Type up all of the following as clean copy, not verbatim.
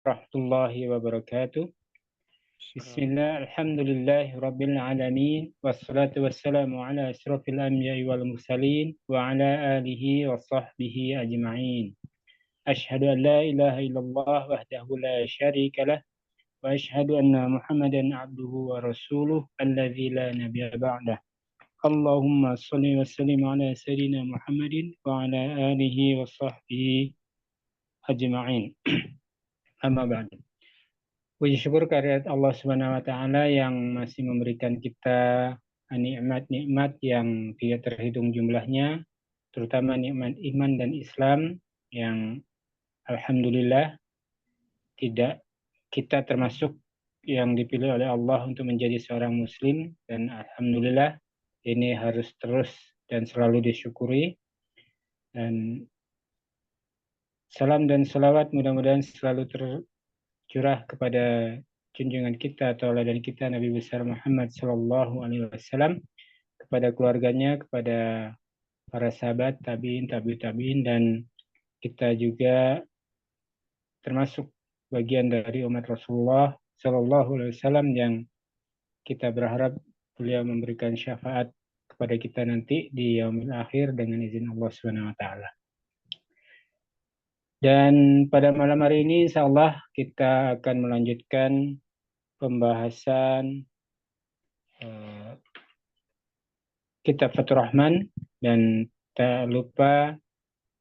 warahmatullahi wabarakatuh. Bismillah, alhamdulillah, rabbil alamin, wassalatu wassalamu ala asyrafil anbiya'i wal mursalin, wa ala alihi wa sahbihi ajma'in. Ashhadu an la ilaha illallah wahdahu la syarika lah, wa ashhadu anna Muhammadan abduhu wa rasuluh alladzi la nabiyya ba'dah. Allahumma salli wa sallim ala sayyidina Muhammadin wa ala alihi wa sahbihi ajma'in. Amma ba'du. Puji syukur kehadirat Allah Subhanahu wa taala yang masih memberikan kita nikmat-nikmat yang tidak terhitung jumlahnya, terutama nikmat iman dan Islam yang alhamdulillah tidak kita termasuk yang dipilih oleh Allah untuk menjadi seorang muslim, dan alhamdulillah ini harus terus dan selalu disyukuri. Dan salam dan salawat mudah-mudahan selalu tercurah kepada junjungan kita atau dan kita Nabi besar Muhammad Sallallahu Alaihi Wasallam, kepada keluarganya, kepada para sahabat, tabiin, dan kita juga termasuk bagian dari umat Rasulullah Sallallahu Alaihi Wasallam yang kita berharap beliau memberikan syafaat kepada kita nanti di yaumil akhir dengan izin Allah Subhanahu Wa Taala. Dan pada malam hari ini insya Allah kita akan melanjutkan pembahasan kitab Fathur Rahman, dan tak lupa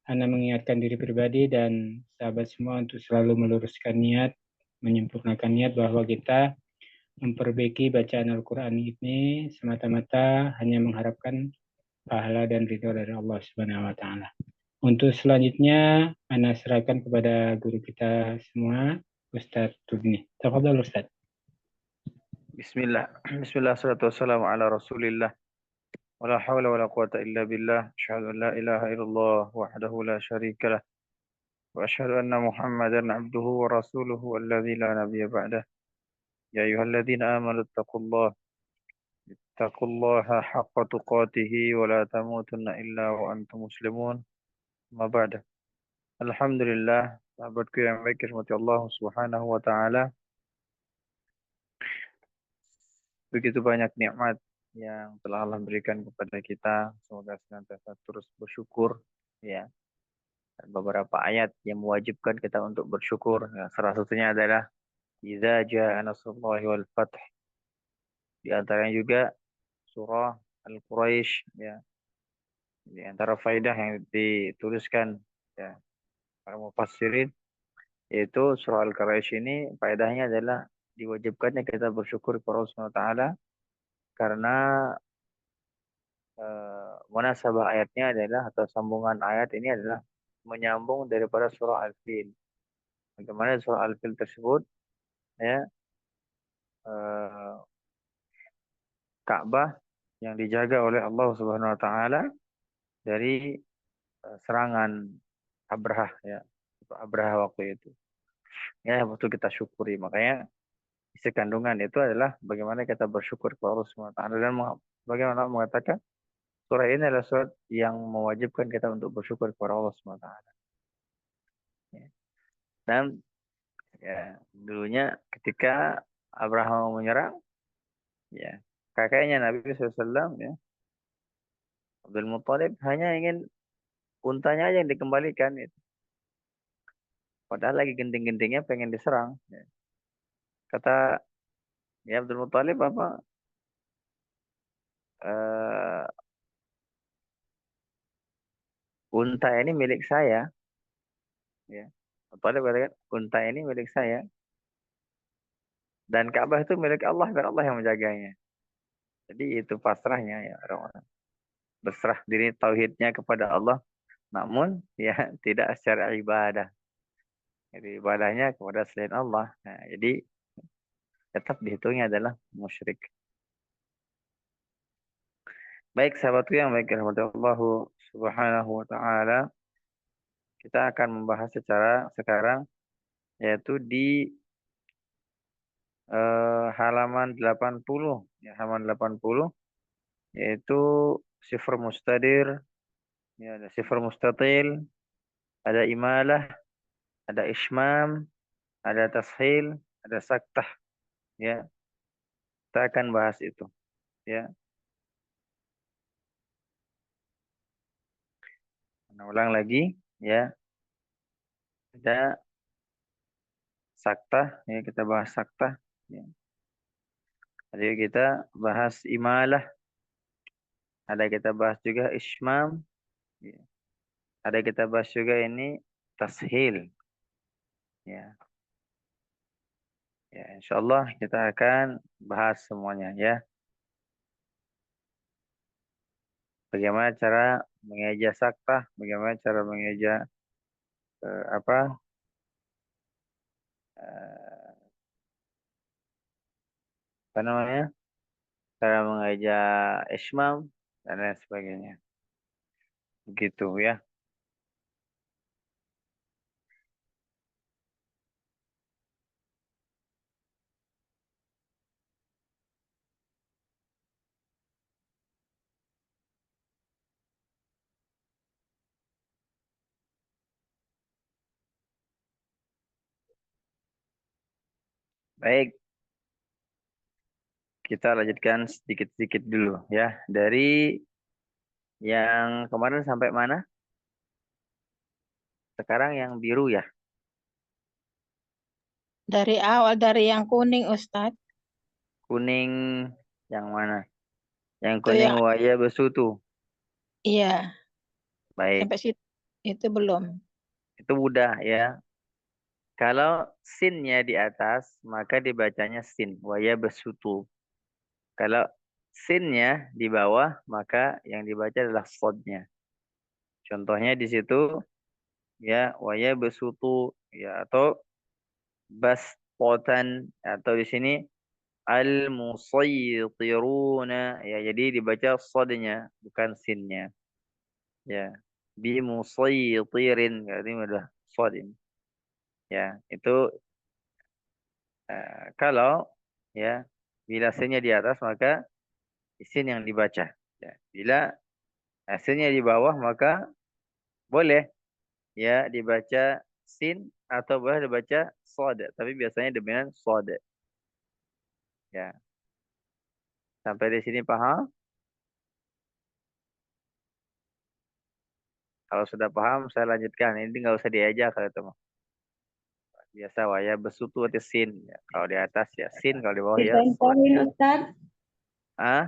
Anda mengingatkan diri pribadi dan sahabat semua untuk selalu meluruskan niat, menyempurnakan niat bahwa kita memperbaiki bacaan Al-Quran ini semata-mata hanya mengharapkan pahala dan ridho dari Allah Subhanahu wa taala. Untuk selanjutnya Anda serahkan kepada guru kita semua, Ustadz Rubni. Tafadhol Ustadz. Bismillah. Bismillah, salatu wassalamu ala rasulillah. Wala hawla wala quwata illa billah. Asyhadu an la ilaha illallah wahdahu la syarika lah. Wa asyhadu anna Muhammadan abduhu wa rasuluhu alladzi la nabiyya ba'dah. Ya ayyuhalladzina amanu ittaqullaha haqqa tuqatih wa la tamutunna illa wa antum muslimun. Ma ba'da. Alhamdulillah, sahabatku yang baik, rahmati Allah Subhanahu wa taala. Begitu banyak nikmat yang telah Allah berikan kepada kita. Semoga senantiasa terus bersyukur, ya. Dan beberapa ayat yang mewajibkan kita untuk bersyukur. Ya, salah satunya adalah Idza jaa nasrullahi wal fath. Di antaranya juga surah Al-Quraisy, ya. Di antara faidah yang dituliskan, ya, para mufassirin, yaitu surah Al-Quraisy ini faedahnya adalah diwajibkannya kita bersyukur kepada Allah Subhanahu wa taala karena munasabah ayatnya adalah, atau sambungan ayat ini adalah menyambung daripada surah Al-Fil. Bagaimana surah Al-Fil tersebut, ya, Ka'bah yang dijaga oleh Allah Subhanahu wa taala dari serangan Abrahah, ya. Abrahah waktu itu. Ya, betul, kita syukuri. Makanya isi kandungan itu adalah bagaimana kita bersyukur kepada Allah Subhanahu wa taala, dan bagaimana mengatakan surah ini adalah surat yang mewajibkan kita untuk bersyukur kepada Allah Subhanahu wa taala. Ya. Dan ya, dulunya ketika Abraham menyerang, ya, kakeknya Nabi SAW, ya, Abdul Muttalib, hanya ingin untanya aja yang dikembalikan. Itu. Padahal lagi genting-gentingnya pengen diserang. Ya. Kata ya Abdul Muttalib, apa? Unta ini milik saya. Ya. Muttalib katakan, unta ini milik saya. Dan Ka'bah itu milik Allah, biar Allah yang menjaganya. Jadi itu pasrahnya, ya, orang-orang. Berserah diri tauhidnya kepada Allah, namun ya tidak secara ibadah. Jadi ibadahnya kepada selain Allah. Nah, jadi tetap dihitungnya adalah musyrik. Baik, sahabatku yang baik, rahmatullah subhanahu wa ta'ala. Kita akan membahas secara sekarang, yaitu di halaman 80. Ya, halaman 80, yaitu sifr mustadir, ya, ada sifr mustatil, ada imalah, ada ismam, ada tashil, ada saktah, ya. Kita akan bahas itu, ya. Ulang lagi, ya. Ada saktah, ya, kita bahas saktah, ya. Jadi kita bahas imalah, ada kita bahas juga ismam, ya. Ada kita bahas juga ini tashil, ya. Ya, insyaallah kita akan bahas semuanya, ya. Bagaimana cara mengeja saktah, bagaimana cara mengeja apa eh, apa namanya, cara mengeja ismam dan lain sebagainya. Begitu, ya. Baik, kita lanjutkan sedikit-sedikit dulu, ya. Dari yang kemarin sampai mana? Sekarang yang biru, ya. Dari awal, dari yang kuning, Ustadz. Kuning yang mana? Yang Itu kuning yang, waya besutu. iya, Baik, sampai situ. Itu belum. itu mudah, ya. Kalau sinnya di atas, maka dibacanya sin, waya besutu. Kalau sinnya di bawah, maka yang dibaca adalah sodnya. Contohnya di situ, ya, waya besutu, ya, atau baspotan, atau di sini al-musaytiruna, ya, jadi dibaca sodnya, bukan sinnya, ya. Bimusaytirin, ini udah sod ini, ya. Itu kalau, ya, bila sinnya di atas maka sin yang dibaca, ya. Bila sinnya di bawah maka boleh, ya, dibaca sin atau boleh dibaca sod, tapi biasanya dominan sod, ya. Sampai di sini paham? Kalau sudah paham saya lanjutkan, ini nggak usah diajak kalau itu mah. Biasa waya besutu atau sin, ya. Kalau di atas ya sin, kalau di bawah ya sod. Dicontohin Ustaz, Ah,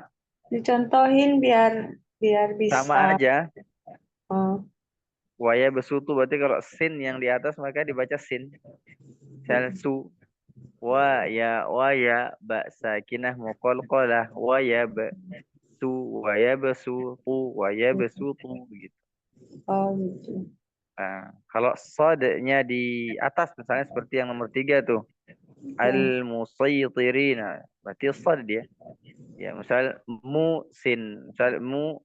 dicontohin biar biar sama bisa. aja. Oh, Waya besutu berarti kalau sin yang di atas maka dibaca sin. Misal su, wa ya ba sakinah muqalqalah, wa ya ba su, wa ya besu tu, wa ya besutu, begitu. oh gitu. Nah, kalau sadnya di atas misalnya seperti yang nomor 3 tuh, Ya. al-musaytirina, berarti sad dia. Ya, misal mu sin, misal mu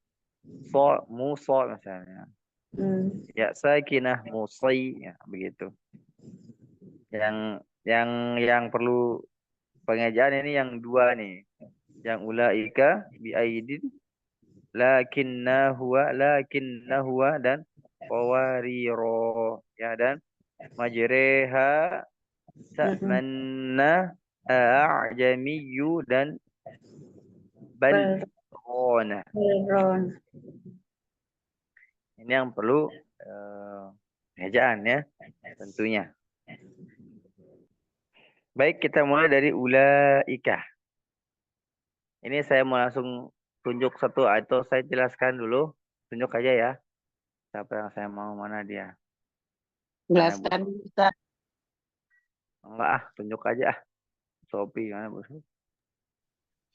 so misalnya. Hmm. Ya sakinah musay, ya, begitu. Yang yang yang perlu pengejaan ini yang dua nih. Yang ulaika bi aidin, lakinna huwa dan qawariro, ya, dan majreha Mm-mm. ta'manna a'jamiyyu dan balrona. Belron. Ini yang perlu pengejaan, ya, tentunya. Baik, kita mulai dari ulaika. Ini saya mau langsung tunjuk satu atau saya jelaskan dulu. Tunjuk aja, ya. Siapa yang saya mau, mana dia? Mana Bu? Jelaskan, Ustadz. Enggak, tunjuk aja ah. Shopee, mana Bu?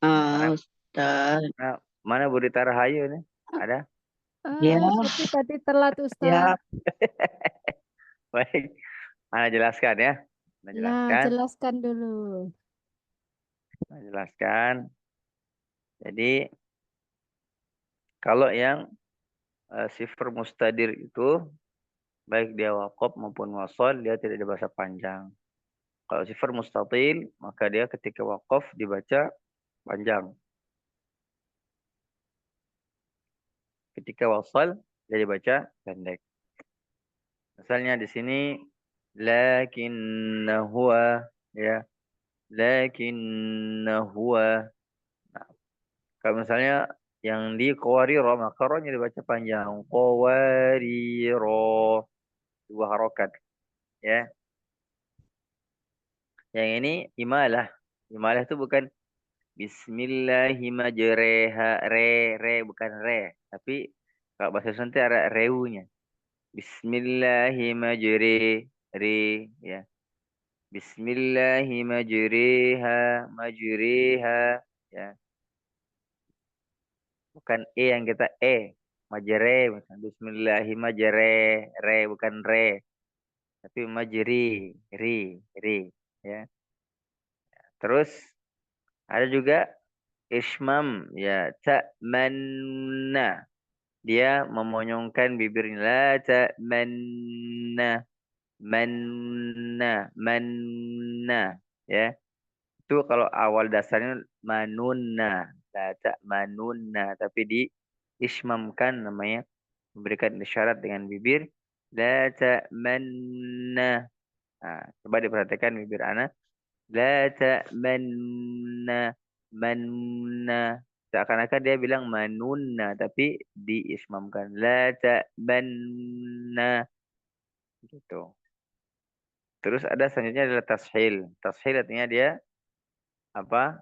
Mana Ustadz. mana, mana Bu Rita Rahayu nih? Ada? Ya, Tapi tadi telat ya. Ustadz. Baik. Mana jelaskan, ya. Mana Nah, jelaskan. jelaskan dulu. Mana jelaskan. Jadi kalau yang sifar mustadir itu baik dia waqaf maupun wasal dia tidak dibaca panjang. Kalau sifar mustatil maka dia ketika waqaf dibaca panjang. Ketika wasal dia dibaca pendek. Misalnya di sini lakinna huwa, ya, lakinna huwa. Nah, kalau misalnya yang di qawariro, maka ro-nya dibaca panjang. Qawariro. Dua harokat. Ya. Yang ini imalah. Imalah itu bukan Bismillahirrahmanirrahim. Re, bukan re. Tapi kalau bahasa Sunda ada reunya. Bismillahirrahmanirrahim. Ya. Bismillahirrahmanirrahim. Ya. Bukan e yang kita majere misalnya Bismillahirrahmanirrahim, re bukan re, tapi majri, ri, ya. Terus ada juga ismam, ya, ta'manna, dia memonyongkan bibirnya, la ta'manna, manna, manna, ya. Itu kalau awal dasarnya manunna, la ta'manunna, tapi di ismamkan namanya, memberikan isyarat dengan bibir, la ta'manna. Nah, coba diperhatikan bibir anak, la ta'manna, manna. Seakan-akan dia bilang manunna, tapi diismamkan, la ta'manna, gitu. Terus ada selanjutnya adalah tashil. Tashil artinya dia apa?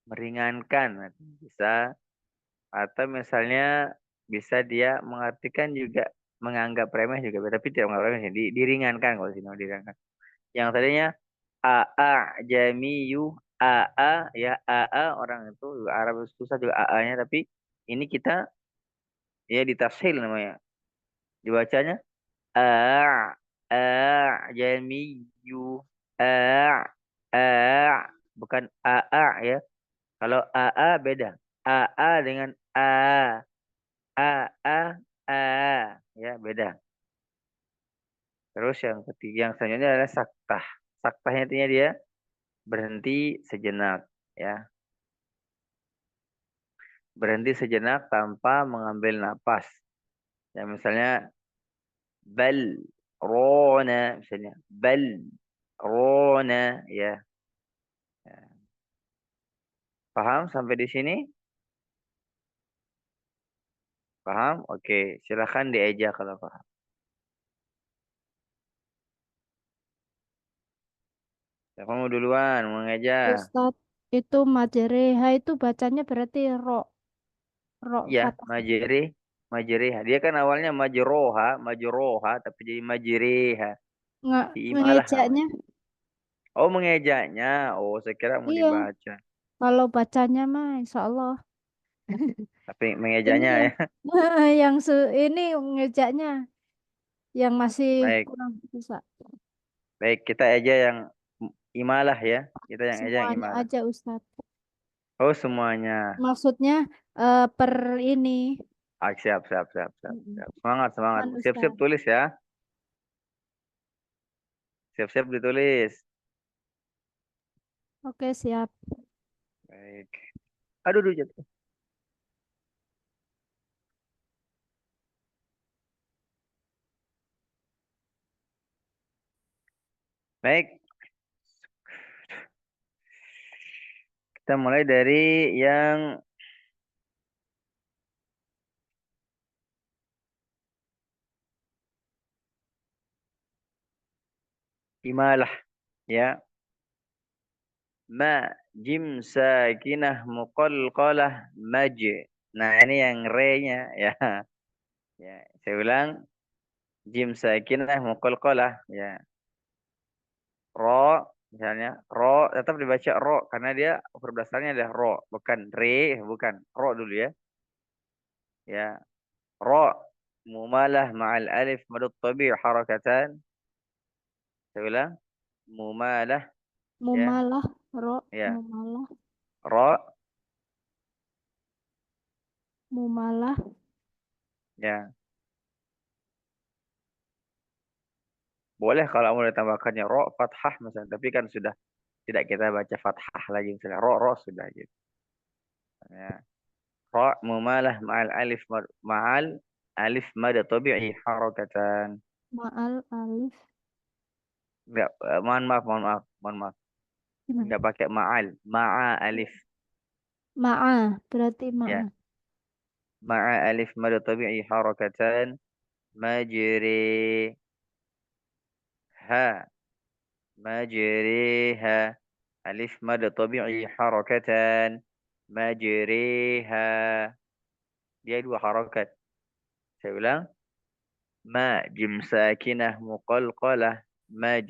Meringankan. Bisa, atau misalnya bisa dia mengartikan juga menganggap remeh juga, tapi tidak menganggap remeh, diringankan kalau sini diringankan. Yang tadinya jamiyu, ya, orang itu juga Arab susah juga nya, tapi ini kita ya ditafsir namanya. Dibacanya jamiyu, bukan ya. Kalau beda. Dengan a ya, beda. Terus yang ketiga, yang selanjutnya adalah saktah. Saktahnya artinya dia berhenti sejenak, ya. Berhenti sejenak tanpa mengambil napas. Ya, misalnya bal rona, misalnya bal rona, ya. Paham sampai di sini? Paham? Oke, silakan dieja kalau paham. Siapa mau duluan mau ngeja? Ustadz, itu majereha itu bacanya berarti ro Iya, fathah. majeriha. Dia kan awalnya majroha, tapi jadi majeriha. Nggak Diimalah mengejaknya. namanya. Oh, mengejaknya. Oh, saya kira mau Iya, dibaca. kalau bacanya mah insya Allah. Tapi Ini mengejaknya yang ya. yang ini ngejaknya yang masih Baik, kurang bisa. baik, kita aja yang imalah ya. Kita yang aja yang Semuanya imalah. aja Ustadz. Oh, semuanya. Maksudnya per ini. Siap, siap, siap, siap, Mm-mm. siap. Semangat, semangat. Kan Siap-siap Ustadz. tulis ya. Siap-siap ditulis. Oke, siap. Baik. Aduh, aduh, jatuh. Baik, kita mulai dari yang imalah ya. Ma, jim sakinah muqalqalah maj. Nah, ini yang re-nya ya. Ya, saya ulang, jim sakinah muqalqalah ya. Ro, misalnya ro tetap dibaca ro karena dia huruf dasarnya adalah ro, bukan re, bukan ro dulu ya. Ya, ro mumalah ma'al alif madud tabi' harakatan. Saya ulang, mumalah ya. Mumalah, ro, Ya, mumalah, ro mumalah. ya. Boleh kalau mau ditambahkannya ro fathah misalnya, tapi kan sudah tidak kita baca fathah lagi misalnya ro sudah gitu. Ya. Ro mumalah ma'al alif mad tabi'i harakatan. Ma'al alif Enggak, mohon maaf. Gimana? Enggak pakai ma'al. Ma'a alif. Ma'a, berarti Ya. ma'a. Ma'a alif mad tabi'i harakatan majriha. Majriha. Alif mad tabi'i harakatan majriha. Dia dua harakat. Saya ulang. Ma jim sakinah muqalqalah maj.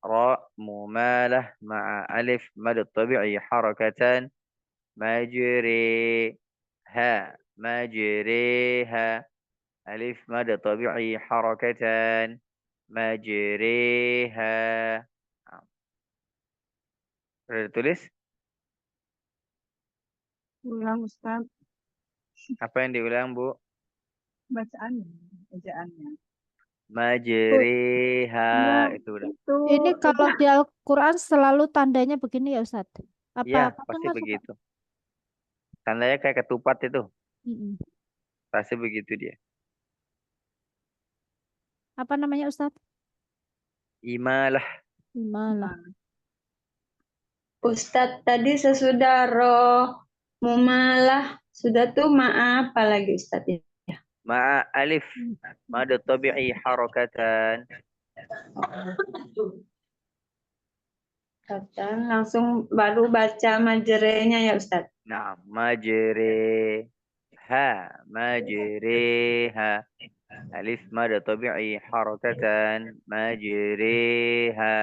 Ra mumalah ma'a alif mad tabi'i harakatan majriha. Majriha. Alif mad tabi'i harakatan majriha. Nah, sudah ditulis? Ulang Ustaz, Apa yang diulang, Bu? bacaannya, ejaannya. Majriha. Enggak, Itu udah. itu Ini kalau di Al-Quran selalu tandanya begini ya Ustadz? Iya, Apa pasti nggak suka? begitu. Tandanya kayak ketupat itu. Mm-mm. Pasti begitu dia. Apa namanya Ustadz? Imalah. Malah. Ustadz tadi sesudah roh mumalah sudah tuh maaf apalagi Ustadz ya. Ma'a alif. Mad tabi'i harakatan. Kata langsung baru baca majerenya ya Ustadz. Nah, majriha. Majriha. Alif mad tabi'i harakatan majriha.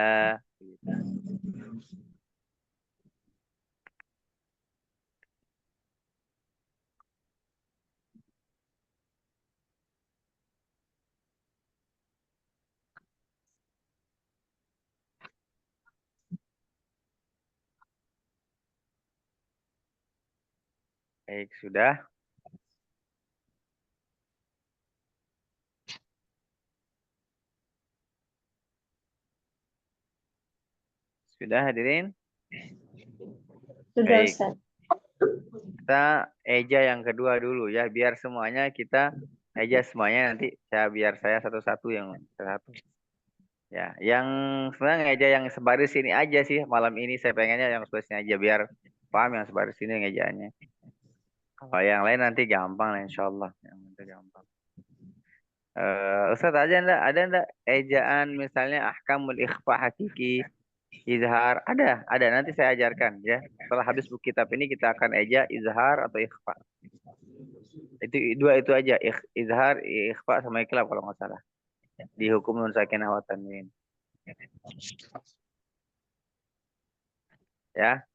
Baik, sudah. Sudah hadirin? Sudah Baik. Ustadz. Kita eja yang kedua dulu ya, biar semuanya kita eja semuanya, nanti biar saya satu-satu yang satu. Ya, yang sebenarnya eja yang sebaris ini aja sih malam ini, saya pengennya yang sebaris ini aja biar paham yang sebaris ini ngejaannya. Kalau yang lain nanti gampang lah insyaallah. Yang nanti gampang. Ustaz ada enggak ejaan misalnya ahkamul ikhfa hakiki, izhar? Ada. Nanti saya ajarkan ya. Setelah habis buku kitab ini kita akan eja izhar atau ikhfa. Itu dua itu aja, izhar, ikhfa sama iklab kalau nggak salah. Di hukum nun sakinah wa tanwin. Ya.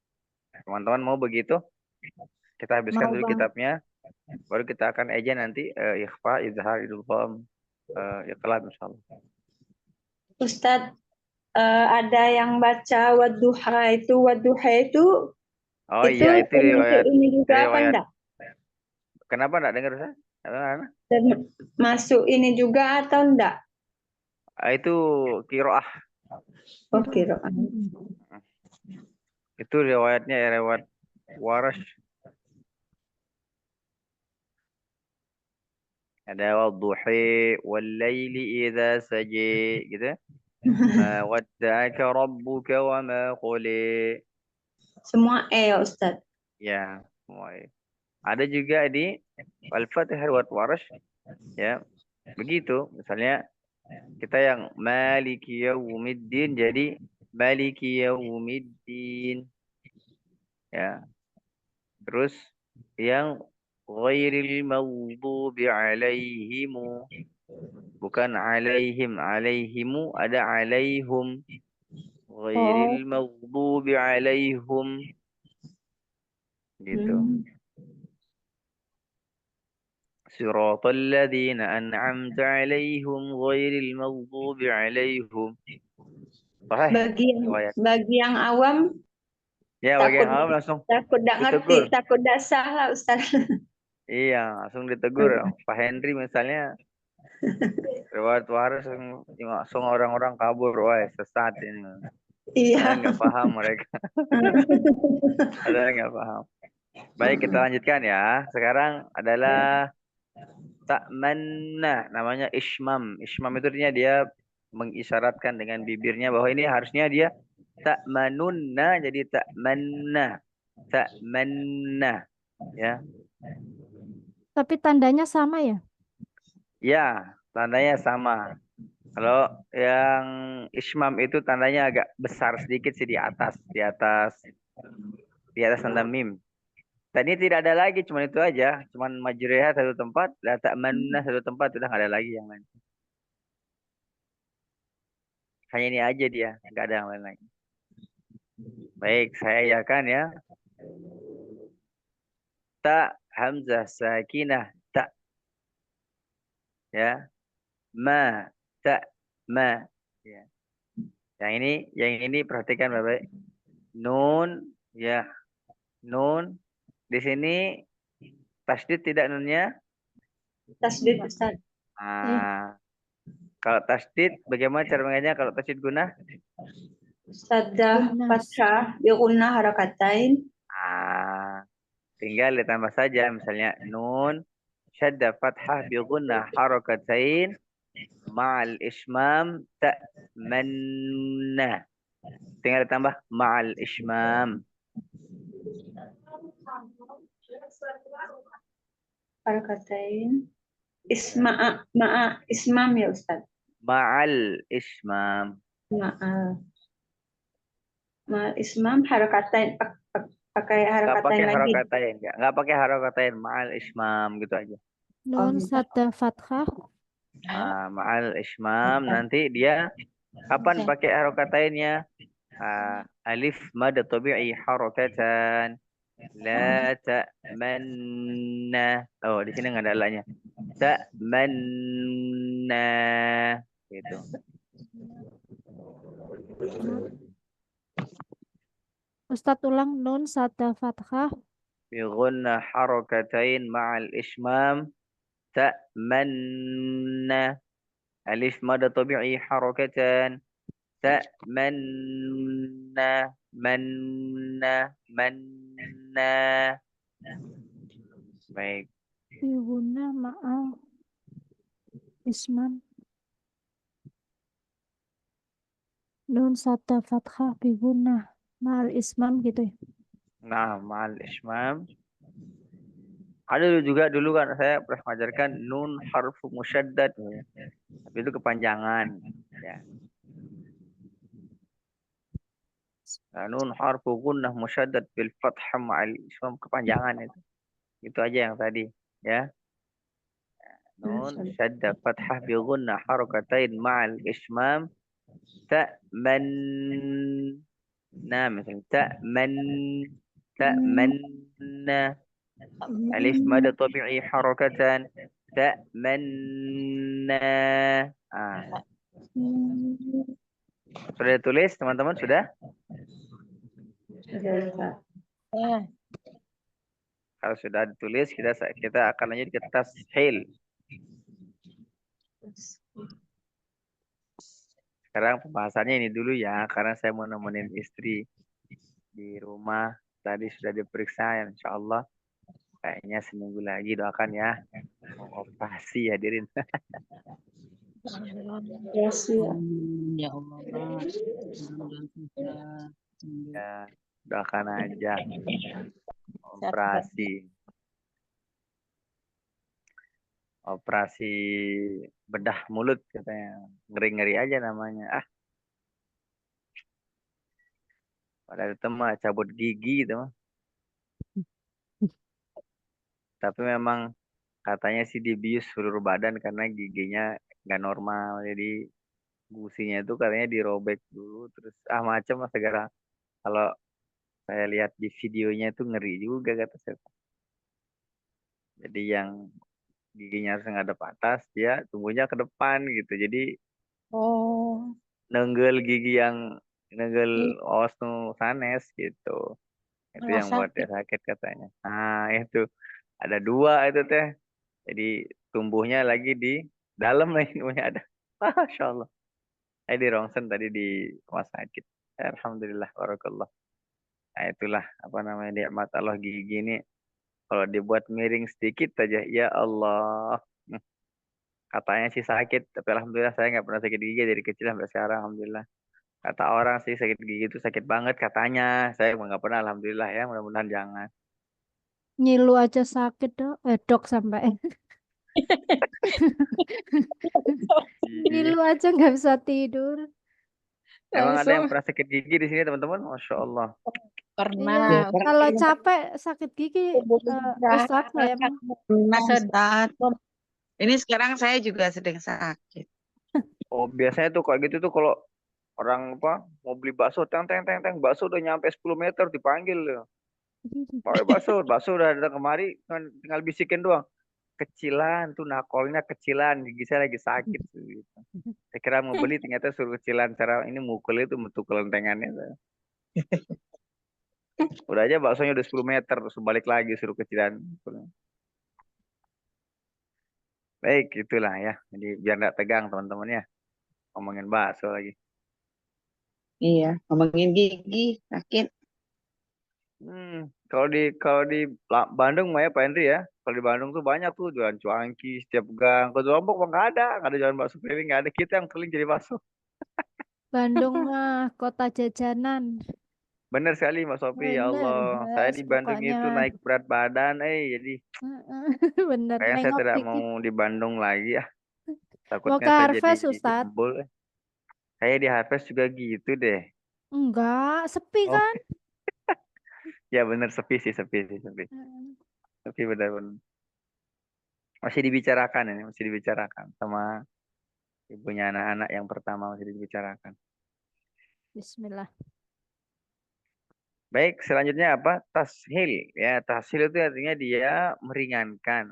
Teman-teman mau begitu? Kita habiskan Mau dulu Bang. kitabnya, baru kita akan eja nanti ikhfa, izhar, idgham, iklab insyaallah. Ustadz ada yang baca wadduha itu Oh itu iya, itu termasuk riwayat. ini juga apa Riwayat. enggak? Kenapa enggak dengar Ustaz? Termasuk ini juga atau enggak? Itu qiraah. Oh kira. Itu riwayatnya riwayat Warash. Ada wadduhi wal laili idza saji gitu. Ma wadda'aka rabbuka wa ma quli. Semua ya Ustadz. Ya, semua. Ada juga di Al-Fatihah riwayat Warash ya. Begitu, misalnya kita yang Maliki Yaumiddin jadi Maliki Yaumiddin. Ya. Terus yang ghairil maghdubi alaihimu, bukan alaihimu ada alaihum, ghairil maghdubi alaihum gitu. Siratal ladzina an'amta alaihim ghairil maghdubi alaihim. Bagi yang awam ya, bagian awam langsung takut tidak ngerti, takut tidak salah Ustaz. Iya, langsung ditegur. Pak Henry misalnya, riwayat waris langsung orang-orang kabur, wah sesat ini. Iya. Ada nggak paham mereka. Ada nggak paham. Baik, kita lanjutkan ya. Sekarang adalah ta'manna, namanya ismam. Ismam itu artinya dia mengisyaratkan dengan bibirnya bahwa ini harusnya dia ta'manunna jadi ta'manna. Ta'manna. Ya. Tapi tandanya sama ya? Ya, tandanya sama. Kalau yang ismam itu tandanya agak besar sedikit sih di atas tanda mim. Tadi tidak ada lagi, cuma itu aja, cuma majriha satu tempat, la ta'manna satu tempat, sudah nggak ada lagi yang lain. Hanya ini aja dia, nggak ada yang lain lagi. Baik, saya yakan ya. Ta hamzah sakinah ta ya. Ma ta ma ya. Yang ini perhatikan baik-baik. Nun ya. Nun di sini tasdid tidak nunnya? Tasdid Ustaz. Kalau tasdid bagaimana cara mengajanya kalau tasdid guna? Saddah fathah bi gunnah harakatain. Tinggal ditambah saja misalnya nun syadda fathah bi gunnah harakatain ma'al ismam ta'manna. Tinggal ditambah ma'al ismam. Harakatain. Ismam ya Ustaz. Ma'al ismam. Ma'al ismam harakatain. Pakai harakatain lagi. Nggak pakai harakatain, ma'al ismam gitu aja. Nun sadda fathah. Ma'al ismam nanti dia kapan pakai harokatainnya? Alif mad tabi'i harakatan la ta'manna. Oh, di sini nggak ada alanya. Ta'manna gitu. Ustadz ulang nun sadda fathah. Bi gunna harakatain ma'al ismam ta'manna. Alif mad tabi'i harakatan ta'manna manna. Baik. Bihuna ma'al ismam. Nun sadda fathah bihuna ma'al ismam gitu ya. Nah, ma'al ismam. Ada juga dulu kan saya pernah mengajarkan nun harfu musyaddad. Tapi itu kepanjangan. Ya. Nun harfu gunnah musyaddad bil fathah ma'al ismam kepanjangan itu. Itu aja yang tadi, ya. Nun syadda fathah bi gunnah harakatain ma'al ismam ta'manna misalnya ta'manna alif mad tabi'i harakatan ta'manna. Sudah ditulis teman-teman sudah? Kalau sudah ditulis kita akan lanjut ke tashil. Sekarang pembahasannya ini dulu ya, karena saya mau nemenin istri di rumah. Tadi sudah diperiksa, insya Allah. Kayaknya seminggu lagi doakan ya. Mau operasi hadirin. Ya Allah, Pak. Ya, doakan aja. Operasi bedah mulut katanya. Ngeri-ngeri aja namanya. Padahal itu mah cabut gigi itu mah. Tapi memang katanya sih dibius seluruh badan karena giginya nggak normal. Jadi gusinya itu katanya dirobek dulu. Terus macam lah segala. Kalau saya lihat di videonya itu ngeri juga kata saya. Jadi yang giginya harus ngadep atas, dia tumbuhnya ke depan gitu. Jadi nenggel gigi yang nenggel osnu sanes gitu. Itu yang buat dia sakit katanya. Nah itu ada 2 itu teh. Jadi tumbuhnya lagi di dalam lagi ada. Masya Allah. Saya di rongsen tadi di rumah sakit. Alhamdulillah, barakallah. Nah itulah apa namanya nikmat Allah gigi ini. Kalau dibuat miring sedikit aja, ya Allah. Katanya sih sakit, tapi alhamdulillah saya nggak pernah sakit gigi dari kecil sampai sekarang, alhamdulillah. Kata orang sih sakit gigi itu sakit banget katanya. Saya emang nggak pernah, alhamdulillah ya. Mudah-mudahan jangan. Nyilu aja sakit dok. Dok sampai. Nyilu Ih, aja nggak bisa tidur. emang ada yang Langsung pernah sakit gigi di sini teman-teman? Masya Allah. pernah. Iya, kalau capek sakit gigi, Ustadz saya mah. Pernah Ustaz. Ini sekarang saya juga sedang sakit. Oh biasanya tuh kayak gitu tuh kalau orang apa mau beli bakso, teng teng teng teng, bakso udah nyampe 10 meter dipanggil ya. Mau bakso, bakso udah datang kemari, kan tinggal bisikin doang. Kecilan tuh nakolnya kecilan, gigi saya lagi sakit gitu. Saya kira mau beli ternyata suruh kecilan, cara ini mukul itu bentuk kelentengannya. Udah aja baksonya udah 10 meter, terus balik lagi suruh kecilan. Baik, itulah ya. Jadi biar nggak tegang teman-teman ya. Ngomongin bakso lagi. Iya, ngomongin gigi sakit. Kalau di Bandung mah ya Pak Henry ya. Kalau di Bandung tuh banyak tuh jualan cuanki setiap gang. Kalau di Lombok mah nggak ada jualan bakso keliling, nggak ada. Kita yang keliling jadi bakso. Bandung mah kota jajanan. Bener sekali Mas Sofi, ya Bener, Allah. Saya yes, di Bandung pokoknya itu mah. naik berat badan, jadi Bener, kayaknya saya nengok tidak mau dikit. di Bandung lagi ya. Mau Takutnya ke saya jadi Harvest, Ustadz? jebol. Saya di Harvest juga gitu deh. Enggak, sepi Oh, kan? ya bener sepi sih, sepi sih, sepi. Sepi benar-benar. Masih dibicarakan ini, masih dibicarakan sama ibunya anak-anak yang pertama masih dibicarakan. Bismillah. Baik, selanjutnya apa? Tashil. Ya, tashil itu artinya dia meringankan.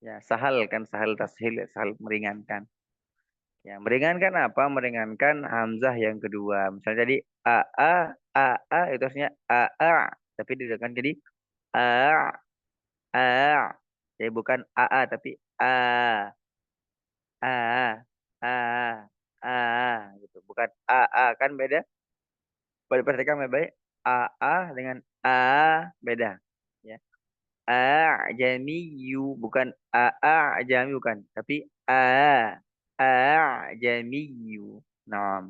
Ya, sahal kan, sahal tashil, ya, sahal meringankan. Ya, meringankan apa? Meringankan hamzah yang kedua. Misalnya tadi a itu artinya tapi didengarkan jadi a a. Jadi bukan tapi a a a gitu. Bukan kan beda. Perhatikan baik-baik. Dengan a beda. Ya. Ajamiyu bukan ajami bukan, tapi ajamiyu. Nah,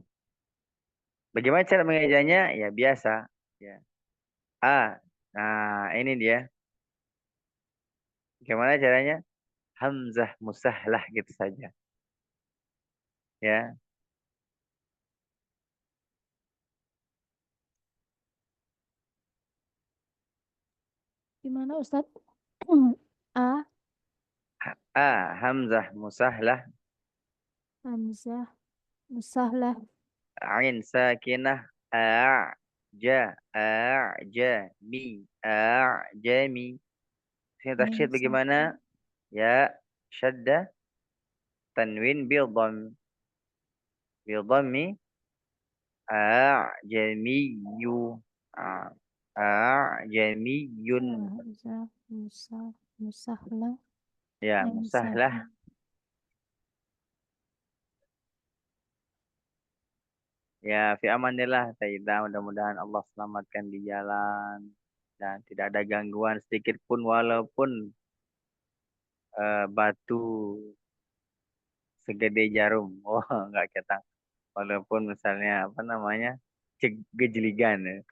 bagaimana cara mengejanya? Ya biasa, ya. A. Nah, ini dia. Gimana caranya? Hamzah musahlah gitu saja. Ya. Gimana, Ustadz? A, Hamzah musahlah, Hamzah, Musahlah, ain sakinah, jami. Sini Ain tasydid bagaimana? Sakin, Ya, syaddah, tanwin bidhammi, jamiyyu, jamiyun. Hamzah, Musahlah, Ya, Ain musahlah. Sakin. Ya, fi amanillah, Sayyidah. Mudah-mudahan Allah selamatkan di jalan dan tidak ada gangguan sedikit pun walaupun batu segede jarum. Oh, enggak kita. Walaupun misalnya apa namanya? Gejeligan ya.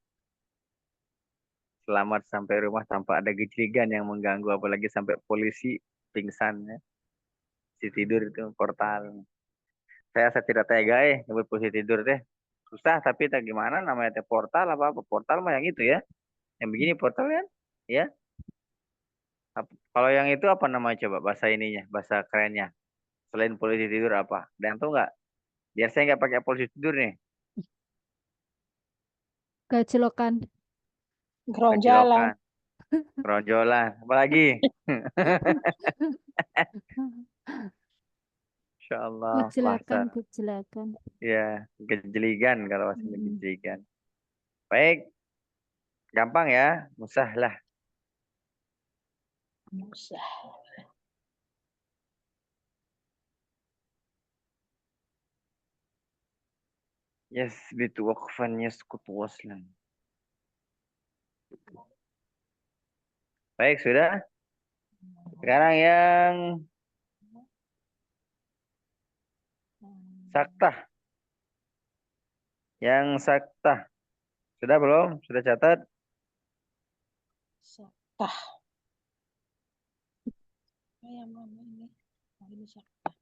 Selamat sampai rumah tanpa ada gejeligan yang mengganggu apalagi sampai polisi pingsan ya. Si tidur itu portal. Saya tidak tega nyebut posisi tidur teh. Susah tapi tak gimana namanya teh portal apa portal mah yang itu ya. Yang begini portal kan? Ya. Kalau yang itu apa namanya coba bahasa ininya, bahasa kerennya. Selain posisi tidur apa? Dan tahu nggak? Biar saya nggak pakai posisi tidur nih. Gajlokan. Geronjalan. Kecilokan, keronjolan, apalagi. Insya Allah Gejelakan, bahasa. gejelakan. Ya, gejeligan kalau bahasa Mm. gejeligan. Baik, gampang ya. Musahlah. Yasbitu waqfan yaskutu waslan. Baik, sudah. Sekarang yang Saktah. Yang saktah. Sudah belum? Sudah catat? Saktah. Yang mana ini? Oh, ini saktah.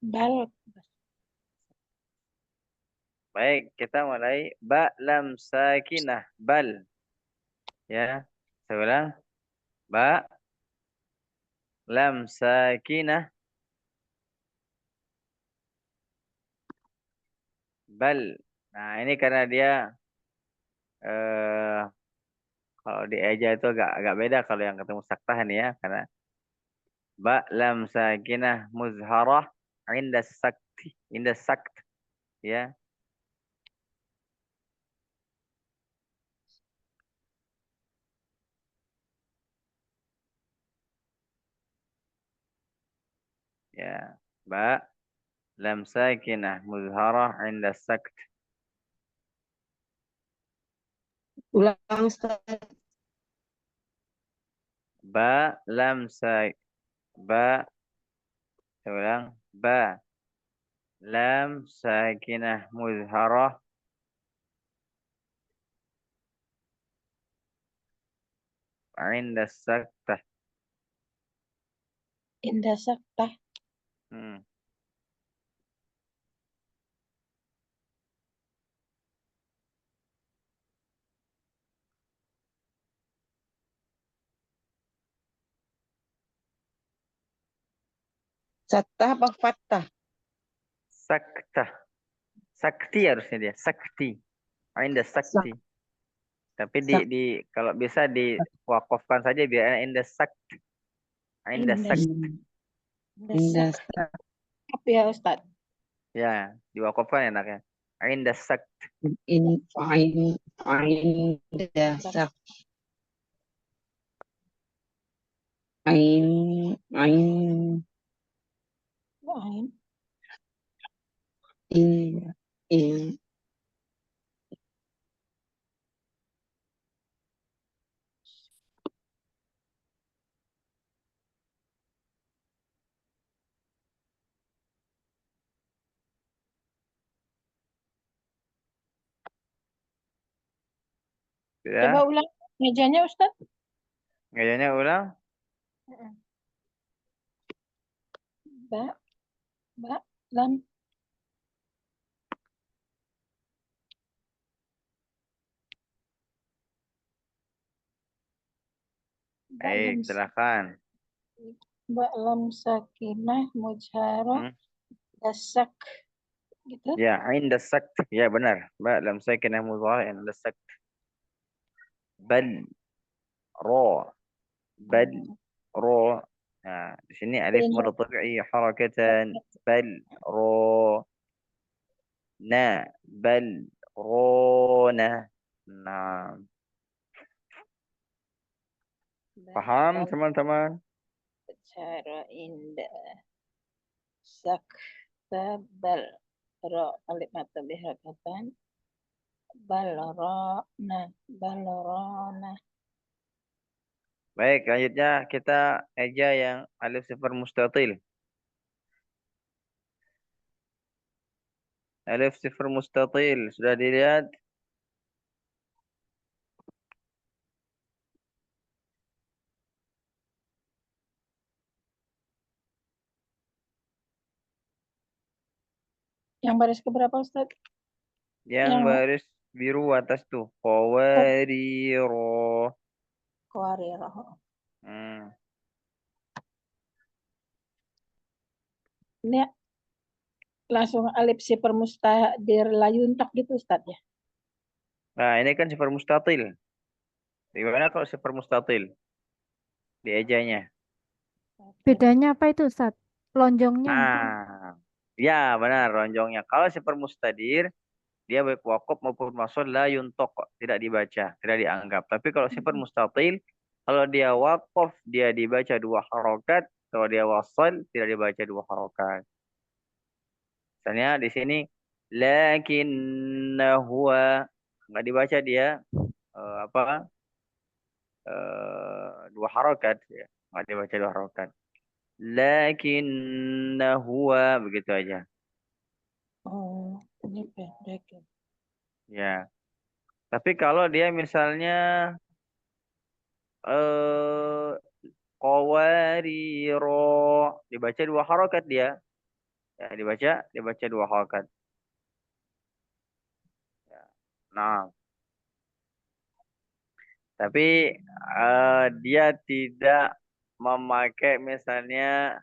Bal. Baik, kita mulai. Ba lam sakinah. Bal. Ya, saya ulang. Ba lam sakinah. Bal. Nah, ini karena dia eh kalau di eja itu agak beda kalau yang ketemu saktah ini ya, karena ba lam sakinah muzharah inda sakti, inda sakt ya. Ya, ba lam sakinah muzharah inda sakt. Ulang, Ustaz. Ba lam sak ba saya ulang. Ba lam sakinah muzharah inda saktah. Indah saktah. Hmm. Saktah apa fattah? Saktah. Sakti harusnya dia. Sakti. Inda sakti. Tapi Sak- kalau bisa diwakafkan saja biar inda sakt. Inda Indah sakt. Indah saktah ya Ustaz. Ya, diwakafkan enaknya. Inda sakt. in indah sak ain Ain. in in Coba Sudah? ulang mejanya Ustaz. Gayanya ulang. Ba, lam. Baik, silakan. Ba lam sakinah mujharah Hmm. dasak gitu. Ya, inda sakt. Ya, benar. Ba lam sakinah mudhari' inda sakt. Bal ra. Bal ra. Nah, di sini alif Benar. murtafi'i harakatan. Bal ra. Na. Bal rona. Nah, paham teman-teman? Cara indah sakta bal ro alif mata biharakatan balrona. Baik, lanjutnya kita eja yang alif sifar mustatil. Alif sifar mustatil. Sudah dilihat? Yang baris keberapa Ustaz? Yang baris biru atas tuh. Qawariro. Qawarirah. Hmm. Ini langsung alif sifar mustadir layuntak gitu Ustaz ya. Nah, ini kan sifar mustatil. Gimana kalau sifar mustatil? Di ejanya. Bedanya apa itu, Ustaz? Lonjongnya mungkin. Ah, ya benar ronjongnya. Kalau sifar mustadir, dia baik wakaf maupun wasol la yuntok, tidak dibaca, tidak dianggap. Tapi kalau sifat mustatil, kalau dia wakaf dia dibaca 2 harokat, kalau dia wasol tidak dibaca 2 harokat. Misalnya di sini lakinna huwa nggak dibaca dia apa 2 harokat ya, nggak dibaca 2 harokat. lakinna huwa, begitu aja. Oh, ini pendek ya. Ya. Tapi kalau dia misalnya qawariro, dibaca 2 harokat dia. Ya, dibaca 2 harokat. Ya. Nah, tapi dia tidak memakai misalnya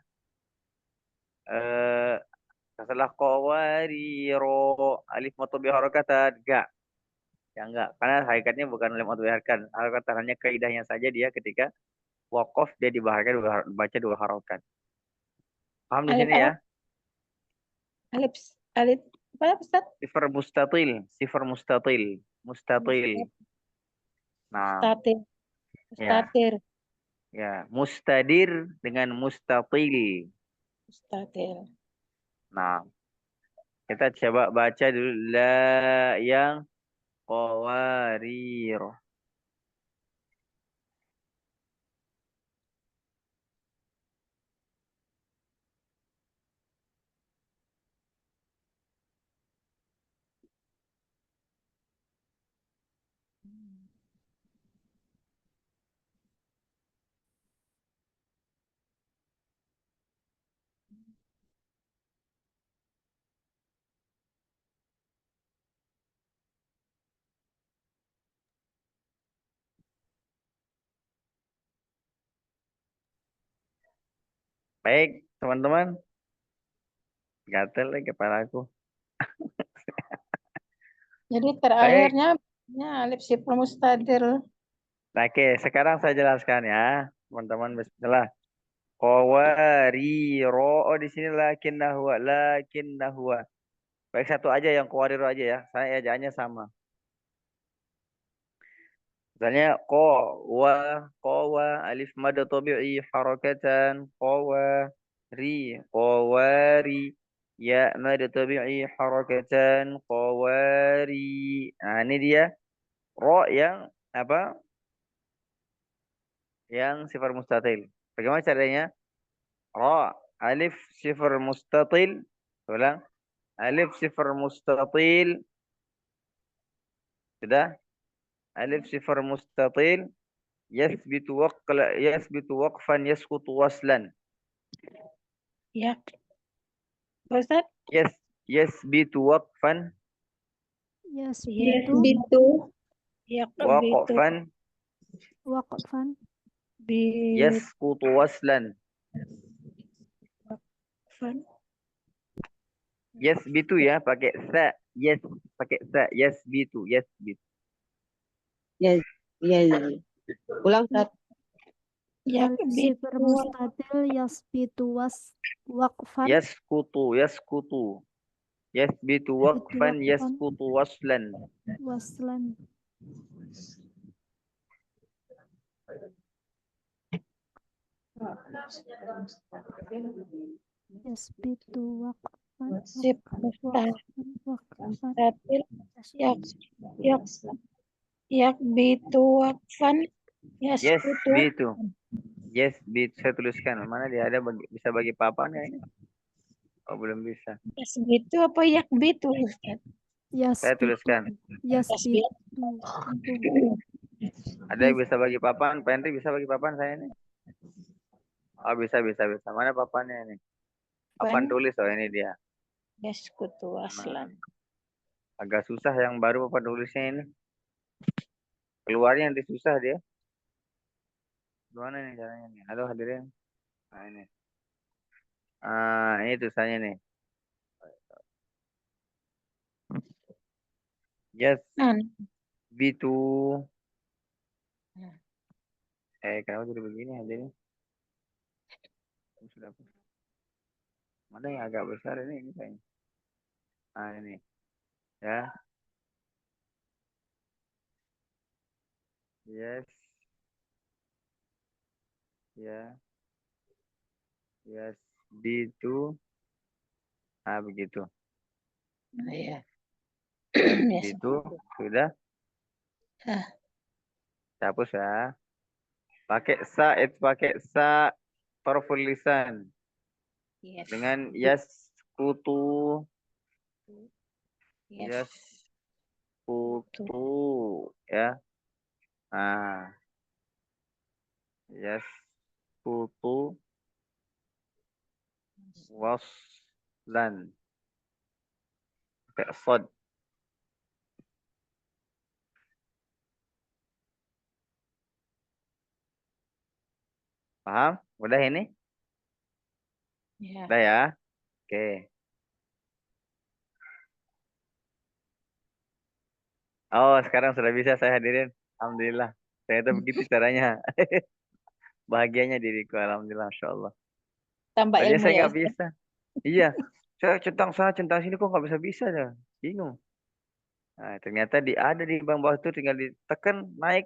setelah qawariro alif matobi harokatan, enggak. Ya enggak, karena hakikatnya bukan alif matobi harakat. Harokat hanya kaidahnya saja dia ketika waqaf dia dibaca 2 harokat. Paham di Alif sini apa? ya? Alif alif apa Ustaz? Sifar mustatil. Nah, Mustatir. ya, Mustatir. ya, mustadir dengan mustatil. Mustatir. Nah, kita coba baca dulu la yang qawarir. Baik, teman-teman. Gatel lagi kepalaku. Jadi Baik. terakhirnya alif sifar mustatir. Oke, sekarang saya jelaskan ya, teman-teman. Bismillah. Qawariro. Oh, di sini lakinna huwa. Baik, satu aja yang qawariro aja ya. Saya ejaannya sama. Misalnya qawa alif mad tabi'i harakatan qawari ya mad tabi'i harakatan qawari. Nah, ini dia ro yang apa? Yang sifar mustatil. Bagaimana caranya? Ra alif sifar mustatil. Ulang. Alif sifar mustatil. Sudah? Alif sifar mustatil. Yasbitu waqfan yasqutu waslan. Ya. Ustaz? Yasbitu waqfan Yasbitu Bitu. waqfan waqfan yasqutu waslan. Yasbitu ya pakai sa. Pakai sa. Yasbitu. Ya, ya. Ulang Ustaz. alif sifar mustatil yasbitu waqfan Yasqutu. Yasbitu waqfan yasqutu waslan. waslan. Yasbitu waqfan Sif mustatir yakbitu waqfan yaskutu. Yasbitu. Saya tuliskan. Mana dia ada bisa bagi papan ya ini? Oh, belum bisa. Yasbitu apa yakbitu Ustaz? Saya tuliskan. Yasbitu. Ada yang bisa bagi papan? Pak Henry bisa bagi papan saya ini? Oh, bisa. Mana papannya ini? Papan tulis, oh ini dia. Yaskutu aslan. Agak susah yang baru papan tulisnya ini. Keluarnya nanti susah dia. Gimana nih caranya nih? Halo hadirin. Nah ini. Ini tulisannya nih. Yasbitu. Kenapa jadi begini hadirin? Sudah. Mana yang agak besar ini kayaknya. Ini. Ya. Yes. Ya. Yasbitu. Begitu. Iya. Itu sudah. Hapus ya. Pakai sa, itu pakai sa. tarful lisan Yes. dengan yaskutu, Yes. yaskutu, ya. Nah, yaskutu waslan. Pakai sod. Paham? Udah ini? Ya. Udah ya? Oke. Oh, sekarang sudah bisa saya hadirin. Alhamdulillah. Ternyata begitu caranya. Bahagianya diriku. Alhamdulillah. Masya Allah. Tambah Tadinya ilmu saya ya nggak Ustaz. bisa. Iya. Saya centang sana, centang sini kok nggak bisa-bisa ya. Bingung. Nah, ternyata ada di bawah itu tinggal ditekan, naik,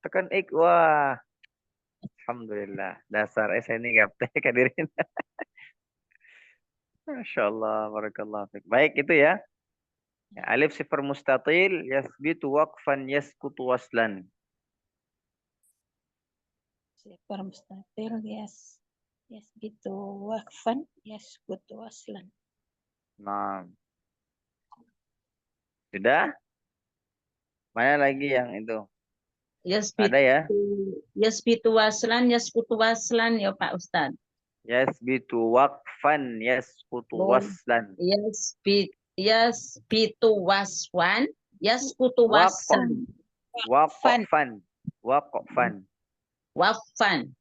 tekan ik. Wah. Alhamdulillah. Dasar saya ini gaptek hadirin. Masya Allah. Barakallah. Baik itu ya. Alif sifar mustatil yasbitu waqfan yaskutu waslan. Sifar mustatir, yes. Yes, gitu. Wakfan, yes, kutu waslan. Nah, sudah? Mana lagi yang itu? Ada ya? Yasbitu waslan, yaskutu waslan ya Pak Ustadz. Yasbitu waqfan yaskutu Oh, waslan. Yasbitu waswan, yaskutu waslan. Waqfan. Waqfan. Wafan.